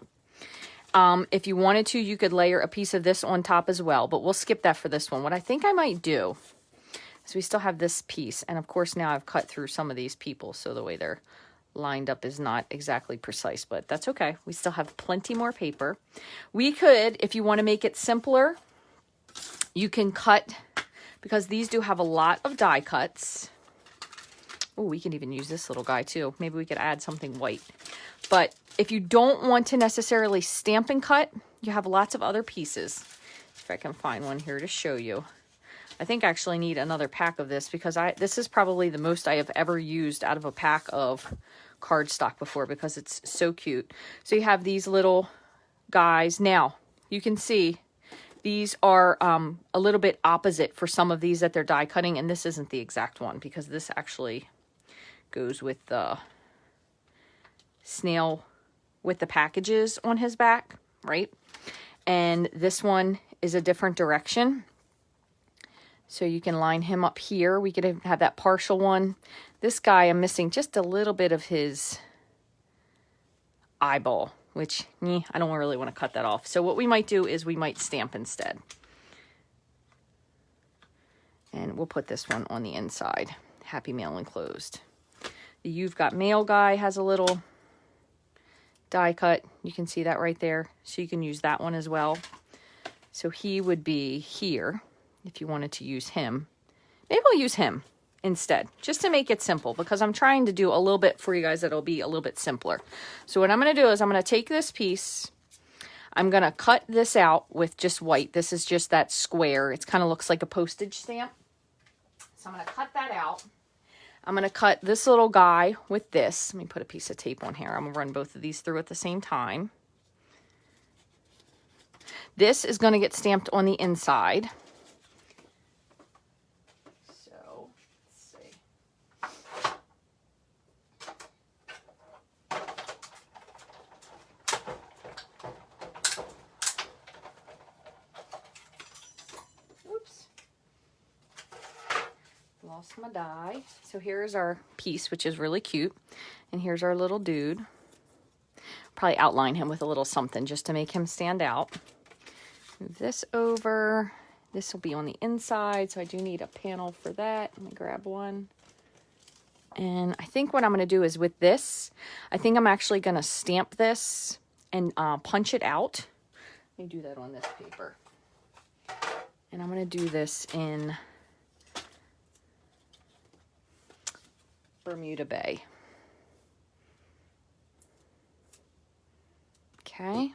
If you wanted to, you could layer a piece of this on top as well, but we'll skip that for this one. What I think I might do is we still have this piece. And of course, now I've cut through some of these people, so the way they're lined up is not exactly precise, but that's okay. We still have plenty more paper. We could, if you want to make it simpler, you can cut, because these do have a lot of die cuts. Oh, we can even use this little guy too. Maybe we could add something white. But if you don't want to necessarily stamp and cut, you have lots of other pieces. If I can find one here to show you. I think I actually need another pack of this, because this is probably the most I have ever used out of a pack of cardstock before, because it's so cute. So you have these little guys. Now, you can see these are a little bit opposite for some of these that they're die cutting, and this isn't the exact one, because this actually goes with the snail with the packages on his back, right? And this one is a different direction. So you can line him up here. We could have that partial one. This guy, I'm missing just a little bit of his eyeball, which I don't really want to cut that off. So what we might do is we might stamp instead. And we'll put this one on the inside. Happy Mail Enclosed. The You've Got Mail guy has a little die cut. You can see that right there. So you can use that one as well. So he would be here if you wanted to use him. Maybe I'll use him instead, just to make it simple, because I'm trying to do a little bit for you guys that'll be a little bit simpler. So what I'm going to do is I'm going to take this piece, I'm going to cut this out with just white. This is just that square. It kind of looks like a postage stamp. So I'm going to cut that out. I'm going to cut this little guy with this. Let me put a piece of tape on here. I'm going to run both of these through at the same time. This is going to get stamped on the inside. So, let's see. Oops. Lost my die. So here's our piece, which is really cute. And here's our little dude. Probably outline him with a little something just to make him stand out. Move this over. This will be on the inside, so I do need a panel for that. Let me grab one. And I think what I'm going to do is with this, I think I'm actually going to stamp this and punch it out. Let me do that on this paper. And I'm going to do this in Bermuda Bay. Okay.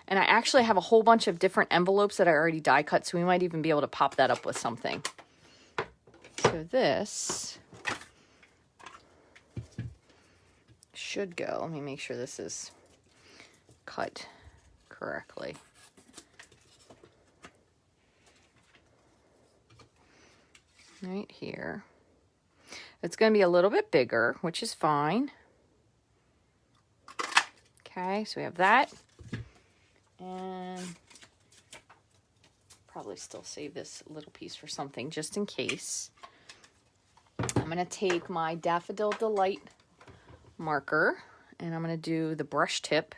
And I actually have a whole bunch of different envelopes that I already die cut, so we might even be able to pop that up with something. So this should go. Let me make sure this is cut correctly. Right here. It's going to be a little bit bigger, which is fine. Okay, so we have that. And probably still save this little piece for something just in case. I'm going to take my Daffodil Delight marker and I'm going to do the brush tip.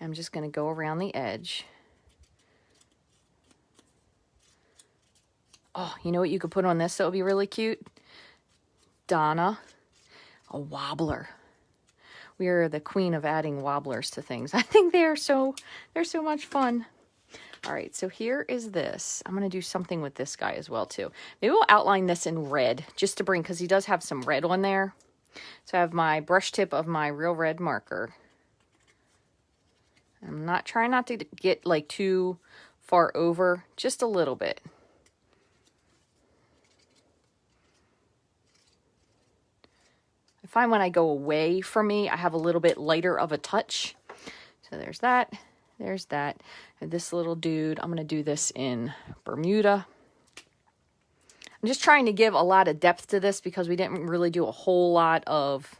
I'm just going to go around the edge. Oh, you know what you could put on this that would be really cute? Donna, a wobbler. We are the queen of adding wobblers to things. I think they're so much fun. All right, so here is this. I'm going to do something with this guy as well, too. Maybe we'll outline this in red, just to bring, because he does have some red on there. So I have my brush tip of my real red marker. I'm not trying not to get like too far over, just a little bit. I find when I go away from me, I have a little bit lighter of a touch. So there's that. There's that. And this little dude, I'm going to do this in Bermuda. I'm just trying to give a lot of depth to this because we didn't really do a whole lot of...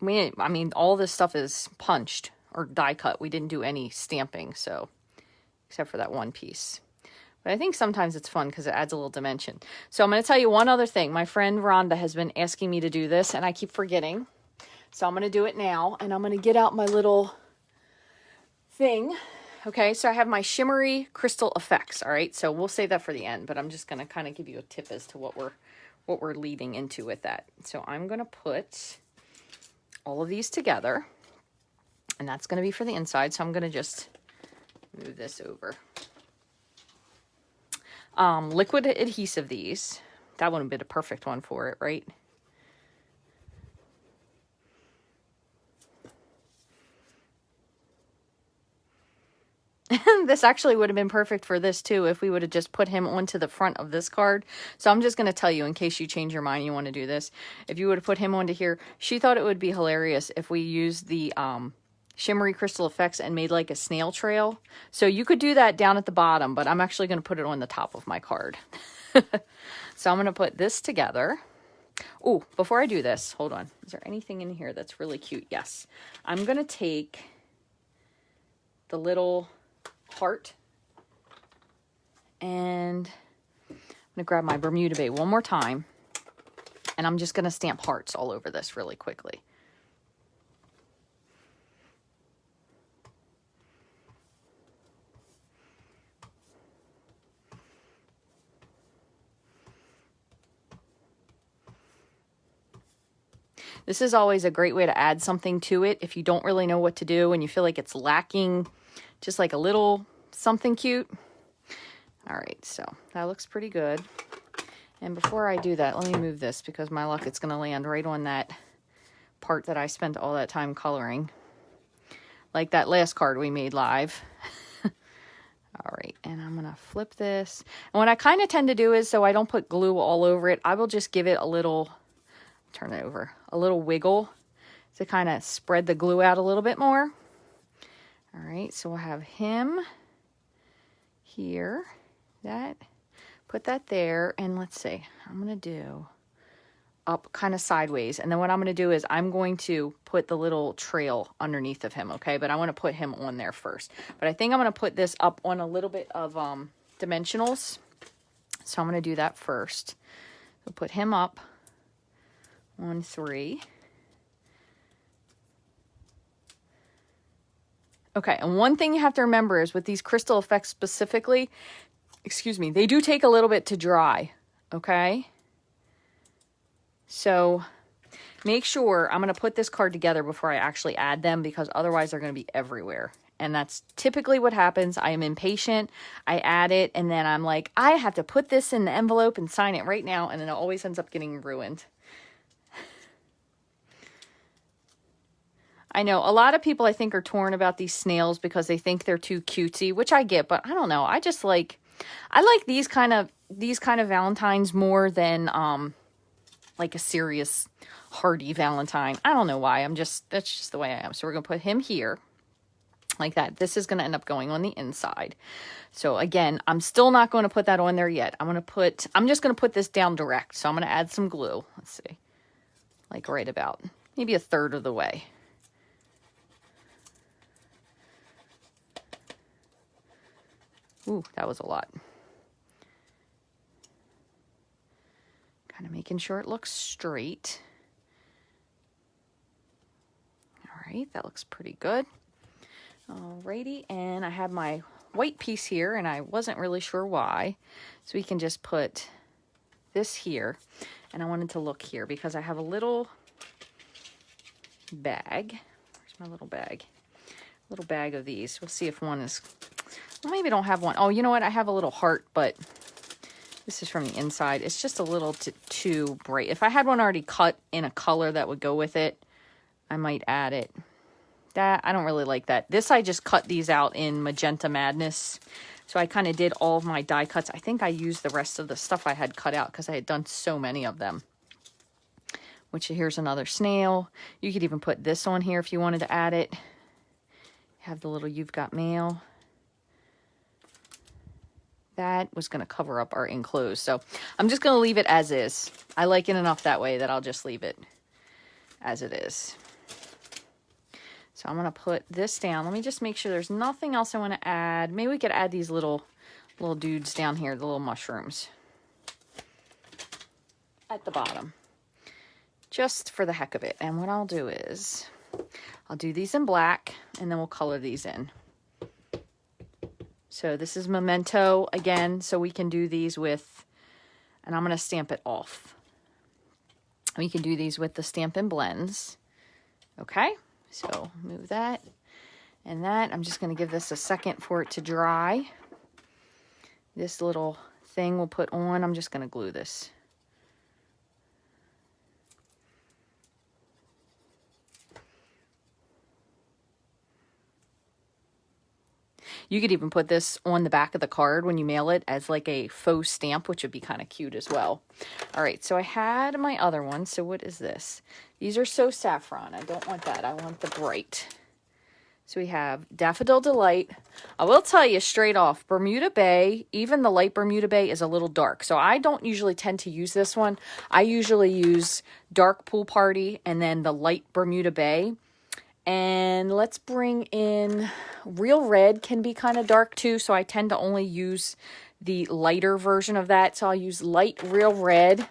I mean, all this stuff is punched or die cut. We didn't do any stamping, so... except for that one piece. But I think sometimes it's fun because it adds a little dimension. So I'm going to tell you one other thing. My friend Rhonda has been asking me to do this, and I keep forgetting. So I'm going to do it now, and I'm going to get out my little thing. Okay, so I have my shimmery crystal effects, all right? So we'll save that for the end, but I'm just going to kind of give you a tip as to what we're leading into with that. So I'm going to put all of these together, and that's going to be for the inside. So I'm going to just move this over. Liquid adhesive these. That would have been a perfect one for it, right? This actually would have been perfect for this too if we would have just put him onto the front of this card. So I'm just going to tell you in case you change your mind, you want to do this. If you would have put him onto here, she thought it would be hilarious if we used the shimmery crystal effects and made like a snail trail. So you could do that down at the bottom, but I'm actually going to put it on the top of my card. So I'm going to put this together. Oh, before I do this, hold on. Is there anything in here that's really cute? Yes. I'm going to take the little heart and I'm going to grab my Bermuda Bay one more time. And I'm just going to stamp hearts all over this really quickly. This is always a great way to add something to it if you don't really know what to do and you feel like it's lacking just like a little something cute. All right, so that looks pretty good. And before I do that, let me move this because my luck, it's going to land right on that part that I spent all that time coloring. Like that last card we made live. All right, and I'm going to flip this. And what I kind of tend to do is, so I don't put glue all over it, I will just give it a little... turn it over, a little wiggle to kind of spread the glue out a little bit more. All right, so we'll have him here, put that there, and let's see, I'm going to do up kind of sideways, and then what I'm going to do is I'm going to put the little trail underneath of him, okay, but I want to put him on there first. But I think I'm going to put this up on a little bit of dimensionals, so I'm going to do that first. So put him up on 3. Okay, and one thing you have to remember is with these crystal effects specifically, excuse me, they do take a little bit to dry, okay? So make sure, I'm going to put this card together before I actually add them because otherwise they're going to be everywhere. And that's typically what happens. I am impatient. I add it and then I'm like, I have to put this in the envelope and sign it right now. And then it always ends up getting ruined. I know a lot of people I think are torn about these snails because they think they're too cutesy, which I get, but I don't know. I like these kind of Valentines more than like a serious hardy Valentine. I don't know why. that's just the way I am. So we're going to put him here like that. This is going to end up going on the inside. So again, I'm still not going to put that on there yet. I'm just going to put this down direct. So I'm going to add some glue. Let's see. Like right about maybe a third of the way. Ooh, that was a lot. Kind of making sure it looks straight. All right, that looks pretty good. Alrighty, and I have my white piece here, and I wasn't really sure why. So we can just put this here, and I wanted to look here because I have a little bag. Where's my little bag? Little bag of these. We'll see if one is, well, maybe I don't have one. Oh, you know what? I have a little heart, but this is from the inside. It's just a little too bright. If I had one already cut in a color that would go with it, I might add it. That, I don't really like that. This, I just cut these out in Magenta Madness. So I kind of did all of my die cuts. I think I used the rest of the stuff I had cut out because I had done so many of them. Which, here's another snail. You could even put this on here if you wanted to add it. Have the little You've Got Mail. That was going to cover up our enclosed. So I'm just going to leave it as is. I like it enough that way that I'll just leave it as it is. So I'm going to put this down. Let me just make sure there's nothing else I want to add. Maybe we could add these little dudes down here, the little mushrooms at the bottom, just for the heck of it. And what I'll do is I'll do these in black, and then we'll color these in. So this is Memento again, so we can do these with, and I'm going to stamp it off. We can do these with the Stampin' Blends. Okay. So move that and that. I'm just going to give this a second for it to dry. This little thing we'll put on. I'm just going to glue this. You could even put this on the back of the card when you mail it as like a faux stamp, which would be kind of cute as well. All right, so I had my other one. So what is this? These are So Saffron. I don't want that. I want the bright. So we have Daffodil Delight. I will tell you straight off, Bermuda Bay, even the light Bermuda Bay is a little dark. So I don't usually tend to use this one. I usually use Dark Pool Party and then the light Bermuda Bay. And let's bring in Real Red, can be kind of dark too. So I tend to only use the lighter version of that. So I'll use light Real Red.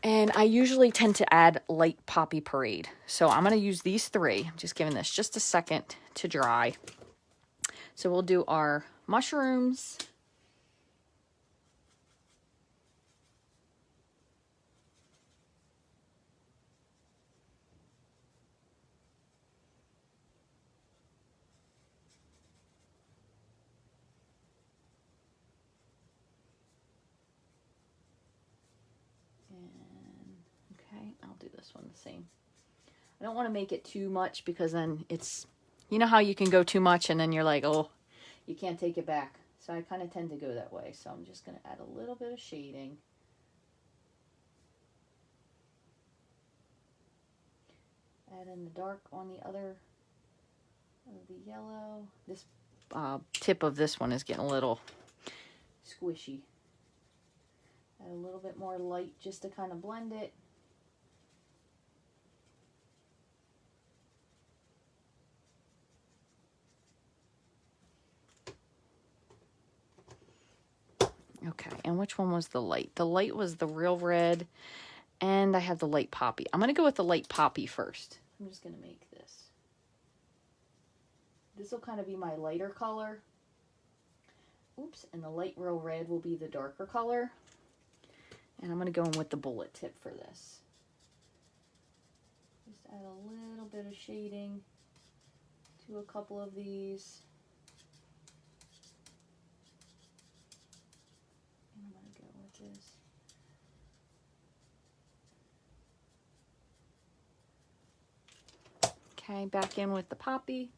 And I usually tend to add light Poppy Parade. So I'm going to use these three. I'm just giving this just a second to dry. So we'll do our mushrooms. I'll do this one the same. I don't want to make it too much because then it's, you know how you can go too much and then you're like, oh, you can't take it back. So I kind of tend to go that way. So I'm just going to add a little bit of shading. Add in the dark on the other of the yellow. This tip of this one is getting a little squishy. Add a little bit more light just to kind of blend it. Okay, and which one was the light? The light was the Real Red, and I have the light Poppy. I'm going to go with the light Poppy first. I'm just going to make this. This will kind of be my lighter color. Oops, and the light Real Red will be the darker color. And I'm going to go in with the bullet tip for this. Just add a little bit of shading to a couple of these. And I'm going to go with this. Okay, back in with the Poppy.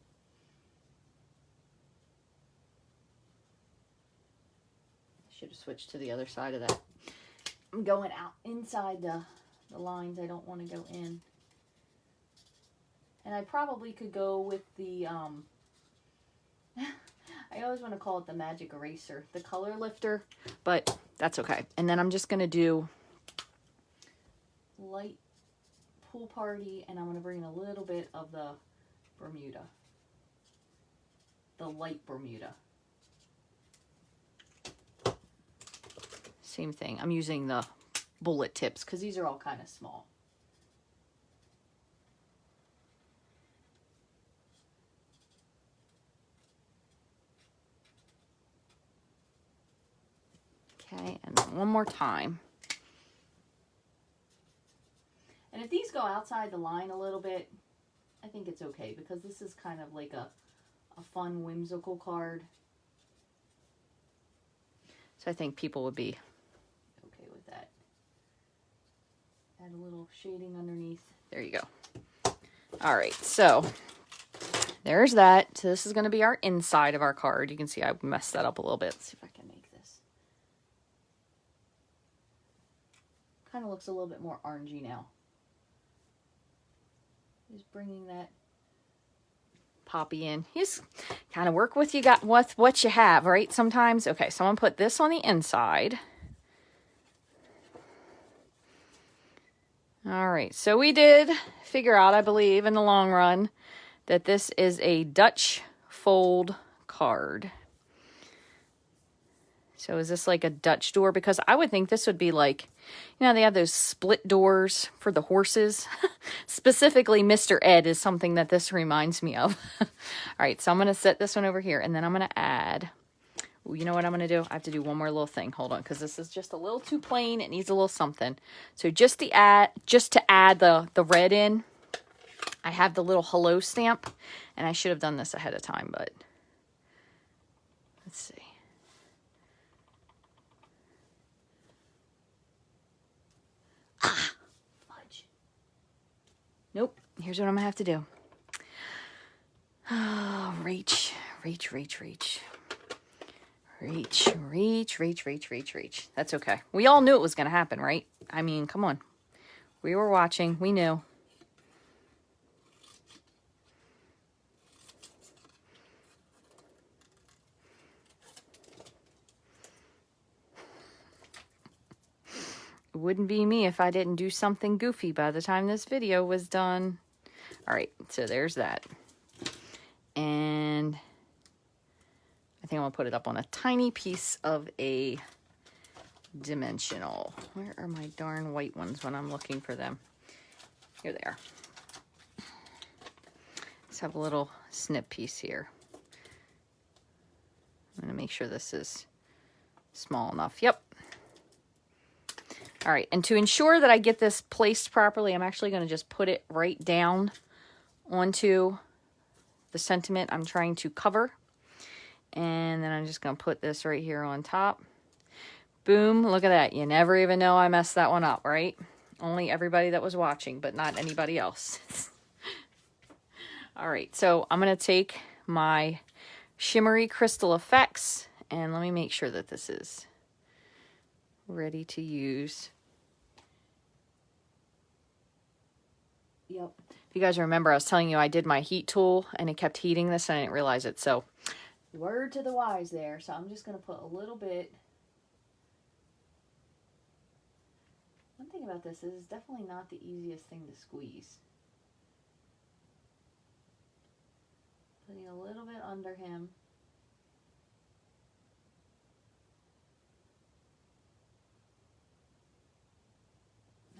Should have switched to the other side of that. I'm going out inside the lines. I don't want to go in. And I probably could go with the, I always want to call it the magic eraser, the color lifter, but that's okay. And then I'm just going to do light Pool Party, and I'm going to bring in a little bit of the Bermuda, the light Bermuda. Same thing. I'm using the bullet tips because these are all kind of small. Okay, and then one more time. And if these go outside the line a little bit, I think it's okay, because this is kind of like a fun, whimsical card. So I think people would be okay with that. Add a little shading underneath. There you go. All right, so there's that. So this is going to be our inside of our card. You can see I messed that up a little bit. Let's see if I can make this. Kind of looks a little bit more orangey now. Just bringing that poppy in. You just kind of work with what you have, right? Sometimes. Okay, so I'm going to put this on the inside. All right, so we did figure out, I believe, in the long run, that this is a Dutch fold card. So is this like a Dutch door? Because I would think this would be like, you know, they have those split doors for the horses. Specifically, Mr. Ed is something that this reminds me of. All right, so I'm going to set this one over here, and then I'm going to add... Ooh, you know what I'm going to do? I have to do one more little thing. Hold on, because this is just a little too plain. It needs a little something. So just to add the red in, I have the little hello stamp, and I should have done this ahead of time, but let's see. Ah, fudge. Nope. Here's what I'm going to have to do. Oh, reach. Reach. That's okay. We all knew it was going to happen, right? I mean, come on. We were watching. We knew. It wouldn't be me if I didn't do something goofy by the time this video was done. All right, so there's that. And I think I'm going to put it up on a tiny piece of a dimensional. Where are my darn white ones when I'm looking for them? Here they are. Let's have a little snip piece here. I'm going to make sure this is small enough. Yep. All right, and to ensure that I get this placed properly, I'm actually going to just put it right down onto the sentiment I'm trying to cover. And then I'm just going to put this right here on top. Boom, look at that. You never even know I messed that one up, right? Only everybody that was watching, but not anybody else. All right, so I'm going to take my Shimmery Crystal Effects, and let me make sure that this is ready to use. Yep. If you guys remember, I was telling you I did my heat tool and it kept heating this and I didn't realize it. So, word to the wise there. So I'm just going to put a little bit. One thing about this is it's definitely not the easiest thing to squeeze. Putting a little bit under him.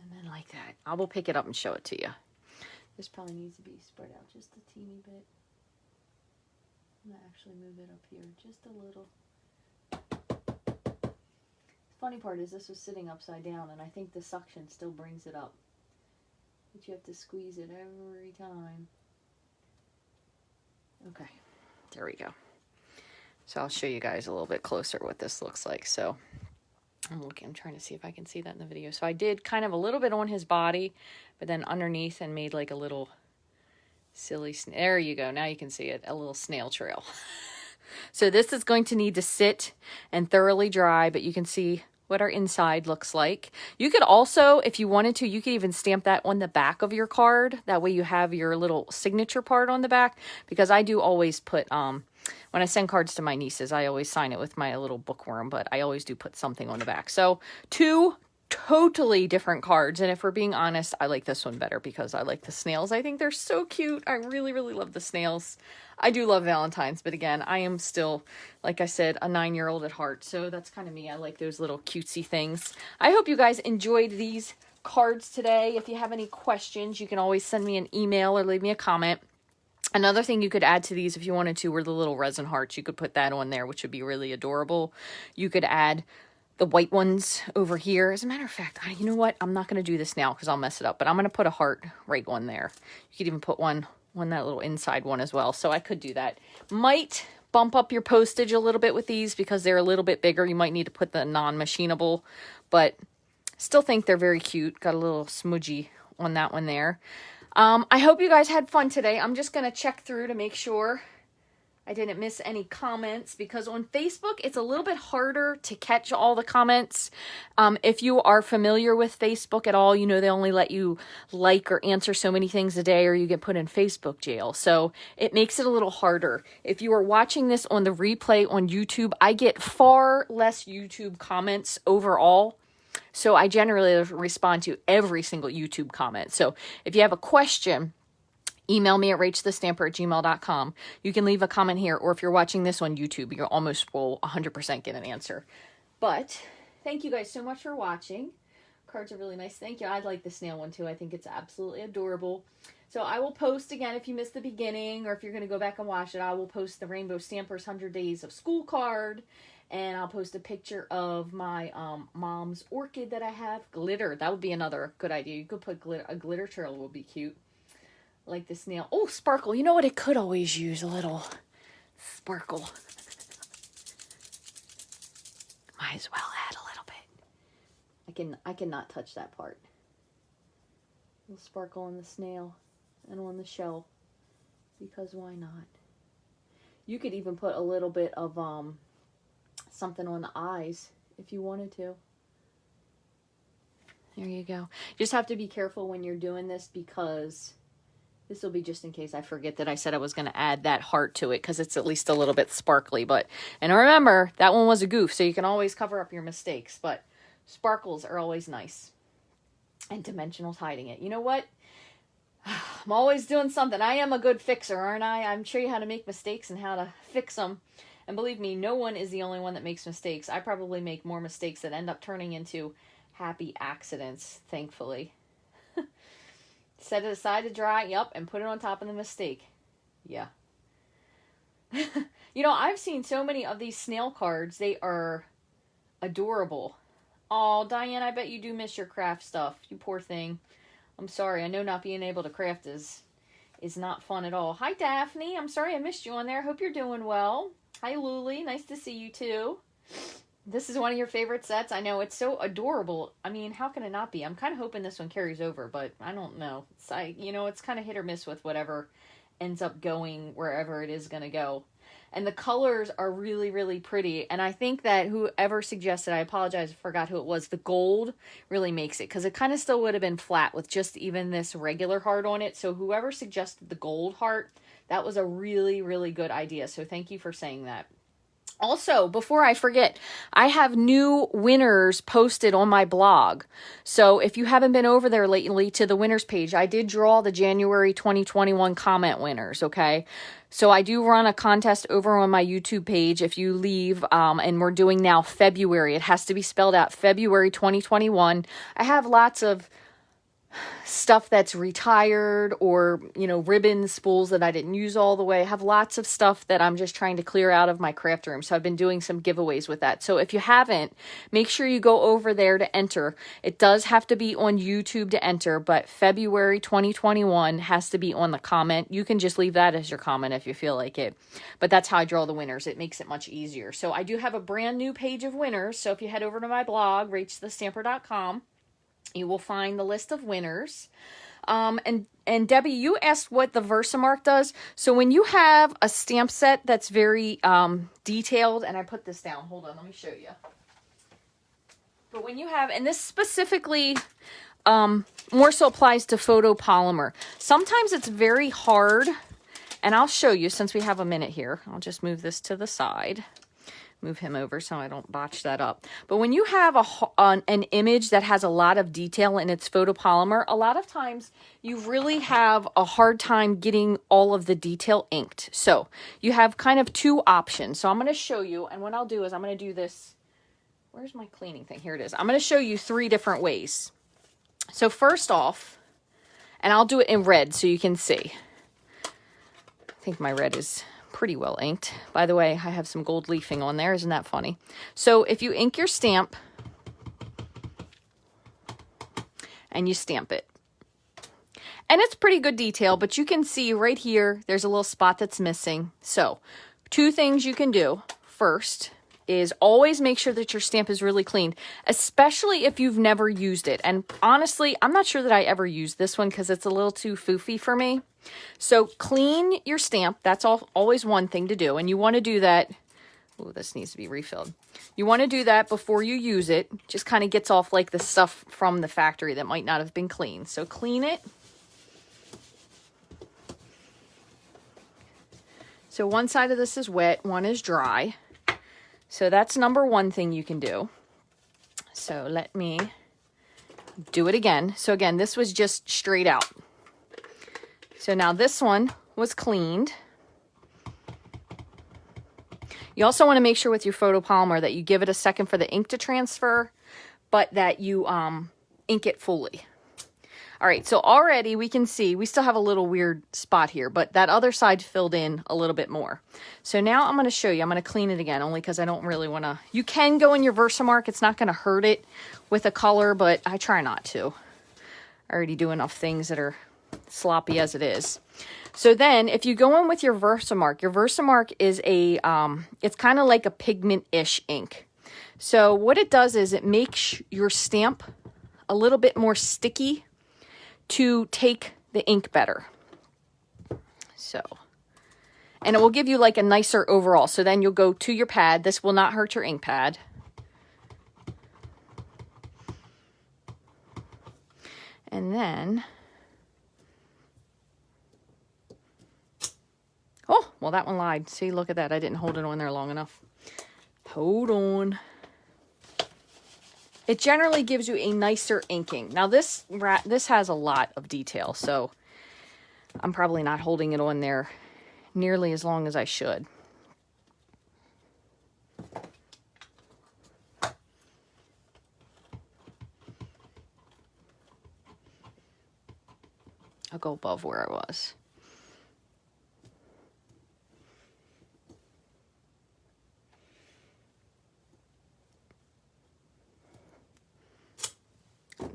And then like that. I will pick it up and show it to you. This probably needs to be spread out just a teeny bit. I'm going to actually move it up here just a little. The funny part is this was sitting upside down, and I think the suction still brings it up. But you have to squeeze it every time. Okay, there we go. So I'll show you guys a little bit closer what this looks like. So I'm trying to see if I can see that in the video. So I did kind of a little bit on his body, but then underneath and made like a little silly, there you go. Now you can see it, a little snail trail. So this is going to need to sit and thoroughly dry, but you can see what our inside looks like. You could also, if you wanted to, you could even stamp that on the back of your card. That way you have your little signature part on the back, because I do always put, when I send cards to my nieces, I always sign it with my little bookworm, but I always do put something on the back. So 2 totally different cards. And if we're being honest, I like this one better because I like the snails. I think they're so cute. I really, really love the snails. I do love Valentine's, but again, I am still, like I said, a 9-year-old at heart. So that's kind of me. I like those little cutesy things. I hope you guys enjoyed these cards today. If you have any questions, you can always send me an email or leave me a comment. Another thing you could add to these if you wanted to were the little resin hearts. You could put that on there, which would be really adorable. You could add the white ones over here. As a matter of fact, you know what? I'm not going to do this now because I'll mess it up, but I'm going to put a heart right on there. You could even put one that little inside one as well. So I could do that. Might bump up your postage a little bit with these because they're a little bit bigger. You might need to put the non-machinable, but still think they're very cute. Got a little smudgy on that one there. I hope you guys had fun today. I'm just going to check through to make sure I didn't miss any comments, because on Facebook, it's a little bit harder to catch all the comments. If you are familiar with Facebook at all, you know they only let you like or answer so many things a day or you get put in Facebook jail. So it makes it a little harder. If you are watching this on the replay on YouTube, I get far less YouTube comments overall. So I generally respond to every single YouTube comment. So if you have a question, email me at rachthestamper@gmail.com. You can leave a comment here, or if you're watching this on YouTube, you almost will 100% get an answer. But thank you guys so much for watching. Cards are really nice. Thank you. I like the snail one too. I think it's absolutely adorable. So I will post again if you missed the beginning, or if you're going to go back and watch it, I will post the Rainbow Stampers 100 Days of School card. And I'll post a picture of my mom's orchid that I have. Glitter. That would be another good idea. You could put a glitter trail would be cute. Like the snail. Oh, sparkle. You know what? It could always use a little sparkle. Might as well add a little bit. I cannot touch that part. A little sparkle on the snail and on the shell. Because why not? You could even put a little bit of something on the eyes if you wanted to. There you go. Just have to be careful when you're doing this, because this will be just in case I forget that I said I was going to add that heart to it, because it's at least a little bit sparkly. And remember, that one was a goof, so you can always cover up your mistakes. But sparkles are always nice. And dimensionals hiding it. You know what? I'm always doing something. I am a good fixer, aren't I? I'm sure you how to make mistakes and how to fix them. And believe me, no one is the only one that makes mistakes. I probably make more mistakes that end up turning into happy accidents, thankfully. Set it aside to dry, yep, and put it on top of the mistake. Yeah. You know, I've seen so many of these snail cards. They are adorable. Oh, Diane, I bet you do miss your craft stuff. You poor thing. I'm sorry. I know not being able to craft is not fun at all. Hi, Daphne. I'm sorry I missed you on there. Hope you're doing well. Hi, Luli. Nice to see you, too. This is one of your favorite sets. I know. It's so adorable. I mean, how can it not be? I'm kind of hoping this one carries over, but I don't know. It's kind of hit or miss with whatever ends up going wherever it is going to go. And the colors are really, really pretty. And I think that whoever suggested, I apologize, I forgot who it was, the gold really makes it. Because it kind of still would have been flat with just even this regular heart on it. So whoever suggested the gold heart, that was a really, really good idea. So thank you for saying that. Also, before I forget, I have new winners posted on my blog. So if you haven't been over there lately to the winners page, I did draw the January 2021 comment winners, okay? So I do run a contest over on my YouTube page. If you leave, and we're doing now February, it has to be spelled out, February 2021. I have lots of stuff that's retired, or, ribbons, spools that I didn't use all the way. I have lots of stuff that I'm just trying to clear out of my craft room. So I've been doing some giveaways with that. So if you haven't, make sure you go over there to enter. It does have to be on YouTube to enter, but February 2021 has to be on the comment. You can just leave that as your comment if you feel like it. But that's how I draw the winners. It makes it much easier. So I do have a brand new page of winners. So if you head over to my blog, rachthestamper.com, you will find the list of winners. And Debbie, you asked what the Versamark does. So when you have a stamp set that's very detailed, and I put this down. Hold on, let me show you. But when you have, and this specifically more so applies to photopolymer. Sometimes it's very hard, and I'll show you since we have a minute here. I'll just move this to the side. Move him over so I don't botch that up. But when you have an image that has a lot of detail in its photopolymer, a lot of times you really have a hard time getting all of the detail inked. So you have kind of two options. So I'm going to show you, and what I'll do is I'm going to do this. Where's my cleaning thing? Here it is. I'm going to show you 3 different ways. So first off, and I'll do it in red so you can see. I think my red is pretty well inked. By the way, I have some gold leafing on there. Isn't that funny? So if you ink your stamp and you stamp it. And it's pretty good detail, but you can see right here, there's a little spot that's missing. So 2 things you can do. First is always make sure that your stamp is really clean, especially if you've never used it. And honestly, I'm not sure that I ever used this one because it's a little too foofy for me. So clean your stamp. That's always one thing to do. And you want to do that. Oh, this needs to be refilled. You want to do that before you use it. Just kind of gets off like the stuff from the factory that might not have been cleaned. So clean it. So one side of this is wet, one is dry. So that's number 1 thing you can do. So let me do it again. So again, this was just straight out. So now this one was cleaned. You also want to make sure with your photopolymer that you give it a second for the ink to transfer, but that you ink it fully. All right, so already we can see we still have a little weird spot here, but that other side filled in a little bit more. So now I'm going to show you. I'm going to clean it again, only because I don't really want to. You can go in your Versamark. It's not going to hurt it with a color, but I try not to. I already do enough things that are sloppy as it is. So then if you go in with your Versamark is a, it's kind of like a pigment-ish ink. So what it does is it makes your stamp a little bit more sticky to take the ink better. So, and it will give you like a nicer overall. So then you'll go to your pad. This will not hurt your ink pad. And then, oh, well that one lied. See, look at that. I didn't hold it on there long enough. Hold on. It generally gives you a nicer inking. Now this has a lot of detail, so I'm probably not holding it on there nearly as long as I should. I'll go above where I was.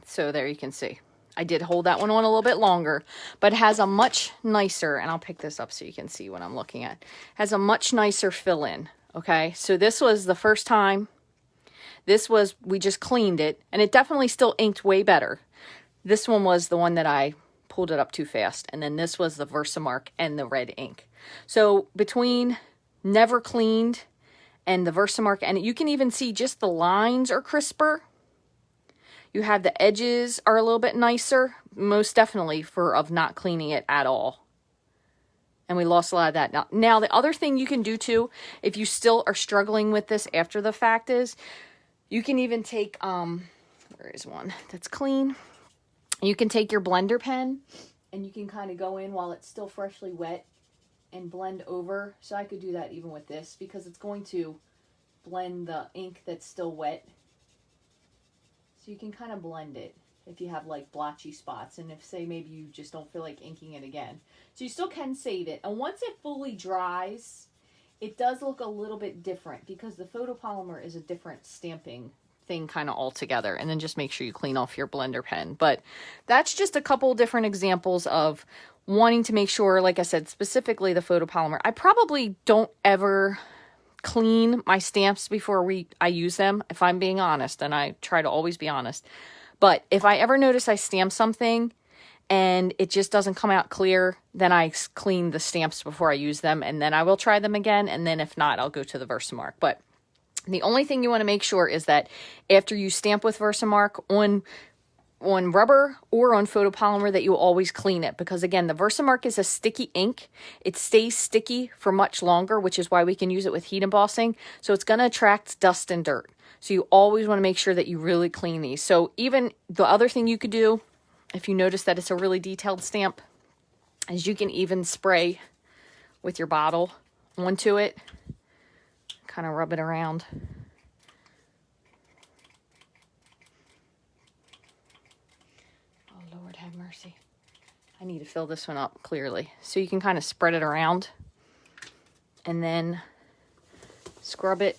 So there you can see. I did hold that one on a little bit longer, but it has a much nicer, and I'll pick this up so you can see what I'm looking at, has a much nicer fill in, okay? So this was the first time. This was, we just cleaned it, and it definitely still inked way better. This one was the one that I pulled it up too fast, and then this was the Versamark and the red ink. So between never cleaned and the Versamark, and you can even see just the lines are crisper. You have the edges are a little bit nicer, most definitely of not cleaning it at all. And we lost a lot of that. Now the other thing you can do too, if you still are struggling with this after the fact is, you can even take, where is one that's clean? You can take your blender pen and you can kind of go in while it's still freshly wet and blend over. So I could do that even with this because it's going to blend the ink that's still wet. So you can kind of blend it if you have like blotchy spots and if say maybe you just don't feel like inking it again. So you still can save it. And once it fully dries, it does look a little bit different because the photopolymer is a different stamping thing kind of altogether. And then just make sure you clean off your blender pen. But that's just a couple different examples of wanting to make sure, like I said, specifically the photopolymer. I probably don't ever clean my stamps before I use them, if I'm being honest, and I try to always be honest. But if I ever notice I stamp something and it just doesn't come out clear, then I clean the stamps before I use them, and then I will try them again, and then if not, I'll go to the Versamark. But the only thing you want to make sure is that after you stamp with Versamark on rubber or on photopolymer, that you always clean it, because again, the Versamark is a sticky ink. It stays sticky for much longer, which is why we can use it with heat embossing. So it's going to attract dust and dirt. So you always want to make sure that you really clean these. So even the other thing you could do, if you notice that it's a really detailed stamp, is you can even spray with your bottle onto it, kind of rub it around. Lord have mercy. I need to fill this one up clearly. So you can kind of spread it around and then scrub it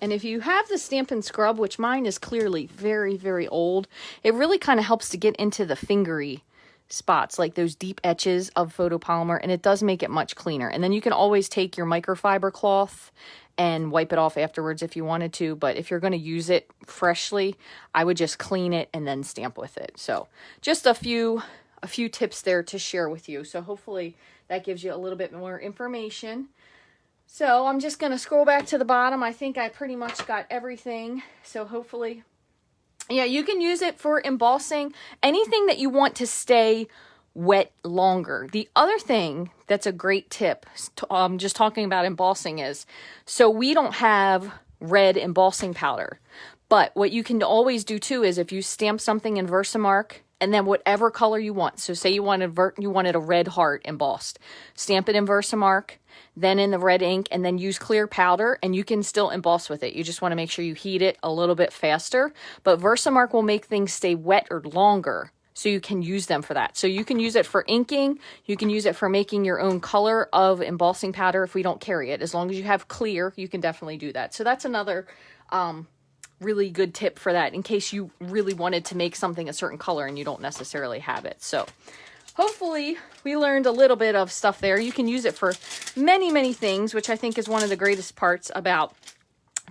And if you have the Stampin' Scrub, which mine is clearly very, very old, it really kind of helps to get into the fingery spots, like those deep etches of photopolymer, and it does make it much cleaner. And then you can always take your microfiber cloth and wipe it off afterwards if you wanted to, but if you're going to use it freshly, I would just clean it and then stamp with it. So just a few tips there to share with you. So hopefully that gives you a little bit more information. So I'm just going to scroll back to the bottom. I think I pretty much got everything. So hopefully, yeah, you can use it for embossing, anything that you want to stay wet longer. The other thing that's a great tip, just talking about embossing, is, so we don't have red embossing powder, but what you can always do too is if you stamp something in Versamark, and then whatever color you want. So say you wanted a red heart embossed. Stamp it in Versamark, then in the red ink, and then use clear powder, and you can still emboss with it. You just want to make sure you heat it a little bit faster. But Versamark will make things stay wet or longer, so you can use them for that. So you can use it for inking. You can use it for making your own color of embossing powder if we don't carry it. As long as you have clear, you can definitely do that. So that's another really good tip for that, in case you really wanted to make something a certain color and you don't necessarily have it. So hopefully we learned a little bit of stuff there. You can use it for many, many things, which I think is one of the greatest parts about,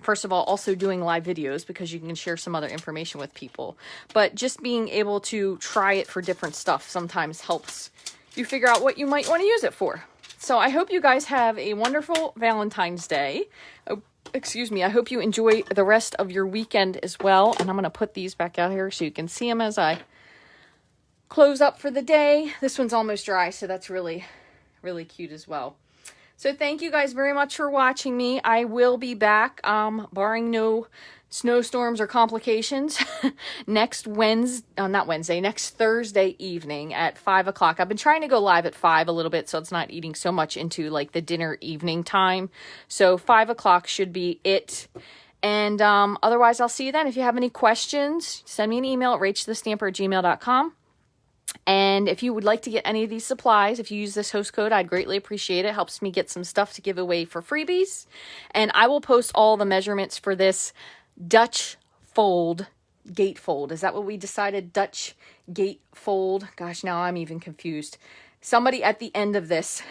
first of all, also doing live videos, because you can share some other information with people. But just being able to try it for different stuff sometimes helps you figure out what you might want to use it for. So I hope you guys have a wonderful Valentine's Day. Excuse me, I hope you enjoy the rest of your weekend as well. And I'm going to put these back out here so you can see them as I close up for the day. This one's almost dry, so that's really, really cute as well. So thank you guys very much for watching me. I will be back, barring no snowstorms or complications, next Thursday evening at 5 o'clock. I've been trying to go live at 5 a little bit, so it's not eating so much into like the dinner evening time. So 5 o'clock should be it. And otherwise, I'll see you then. If you have any questions, send me an email at rachthestamper@gmail.com. And if you would like to get any of these supplies, if you use this host code, I'd greatly appreciate it. It helps me get some stuff to give away for freebies. And I will post all the measurements for this Dutch fold, gatefold. Is that what we decided? Dutch gatefold. Gosh, now I'm even confused. Somebody at the end of this,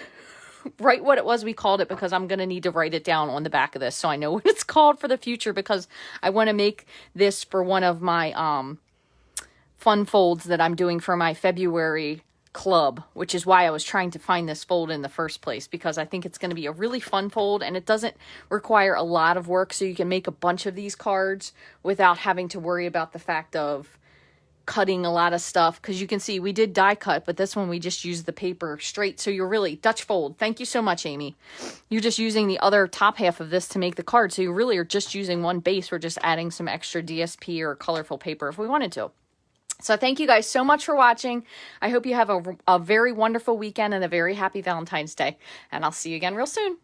write what it was we called it, because I'm going to need to write it down on the back of this so I know what it's called for the future, because I want to make this for one of my fun folds that I'm doing for my February club, which is why I was trying to find this fold in the first place, because I think it's going to be a really fun fold and it doesn't require a lot of work, so you can make a bunch of these cards without having to worry about the fact of cutting a lot of stuff, because you can see we did die cut, but this one we just used the paper straight. So you're really Dutch fold. Thank you so much, Amy. You're just using the other top half of this to make the card, so you really are just using one base. We're just adding some extra DSP or colorful paper if we wanted to. So thank you guys so much for watching. I hope you have a very wonderful weekend and a very happy Valentine's Day. And I'll see you again real soon.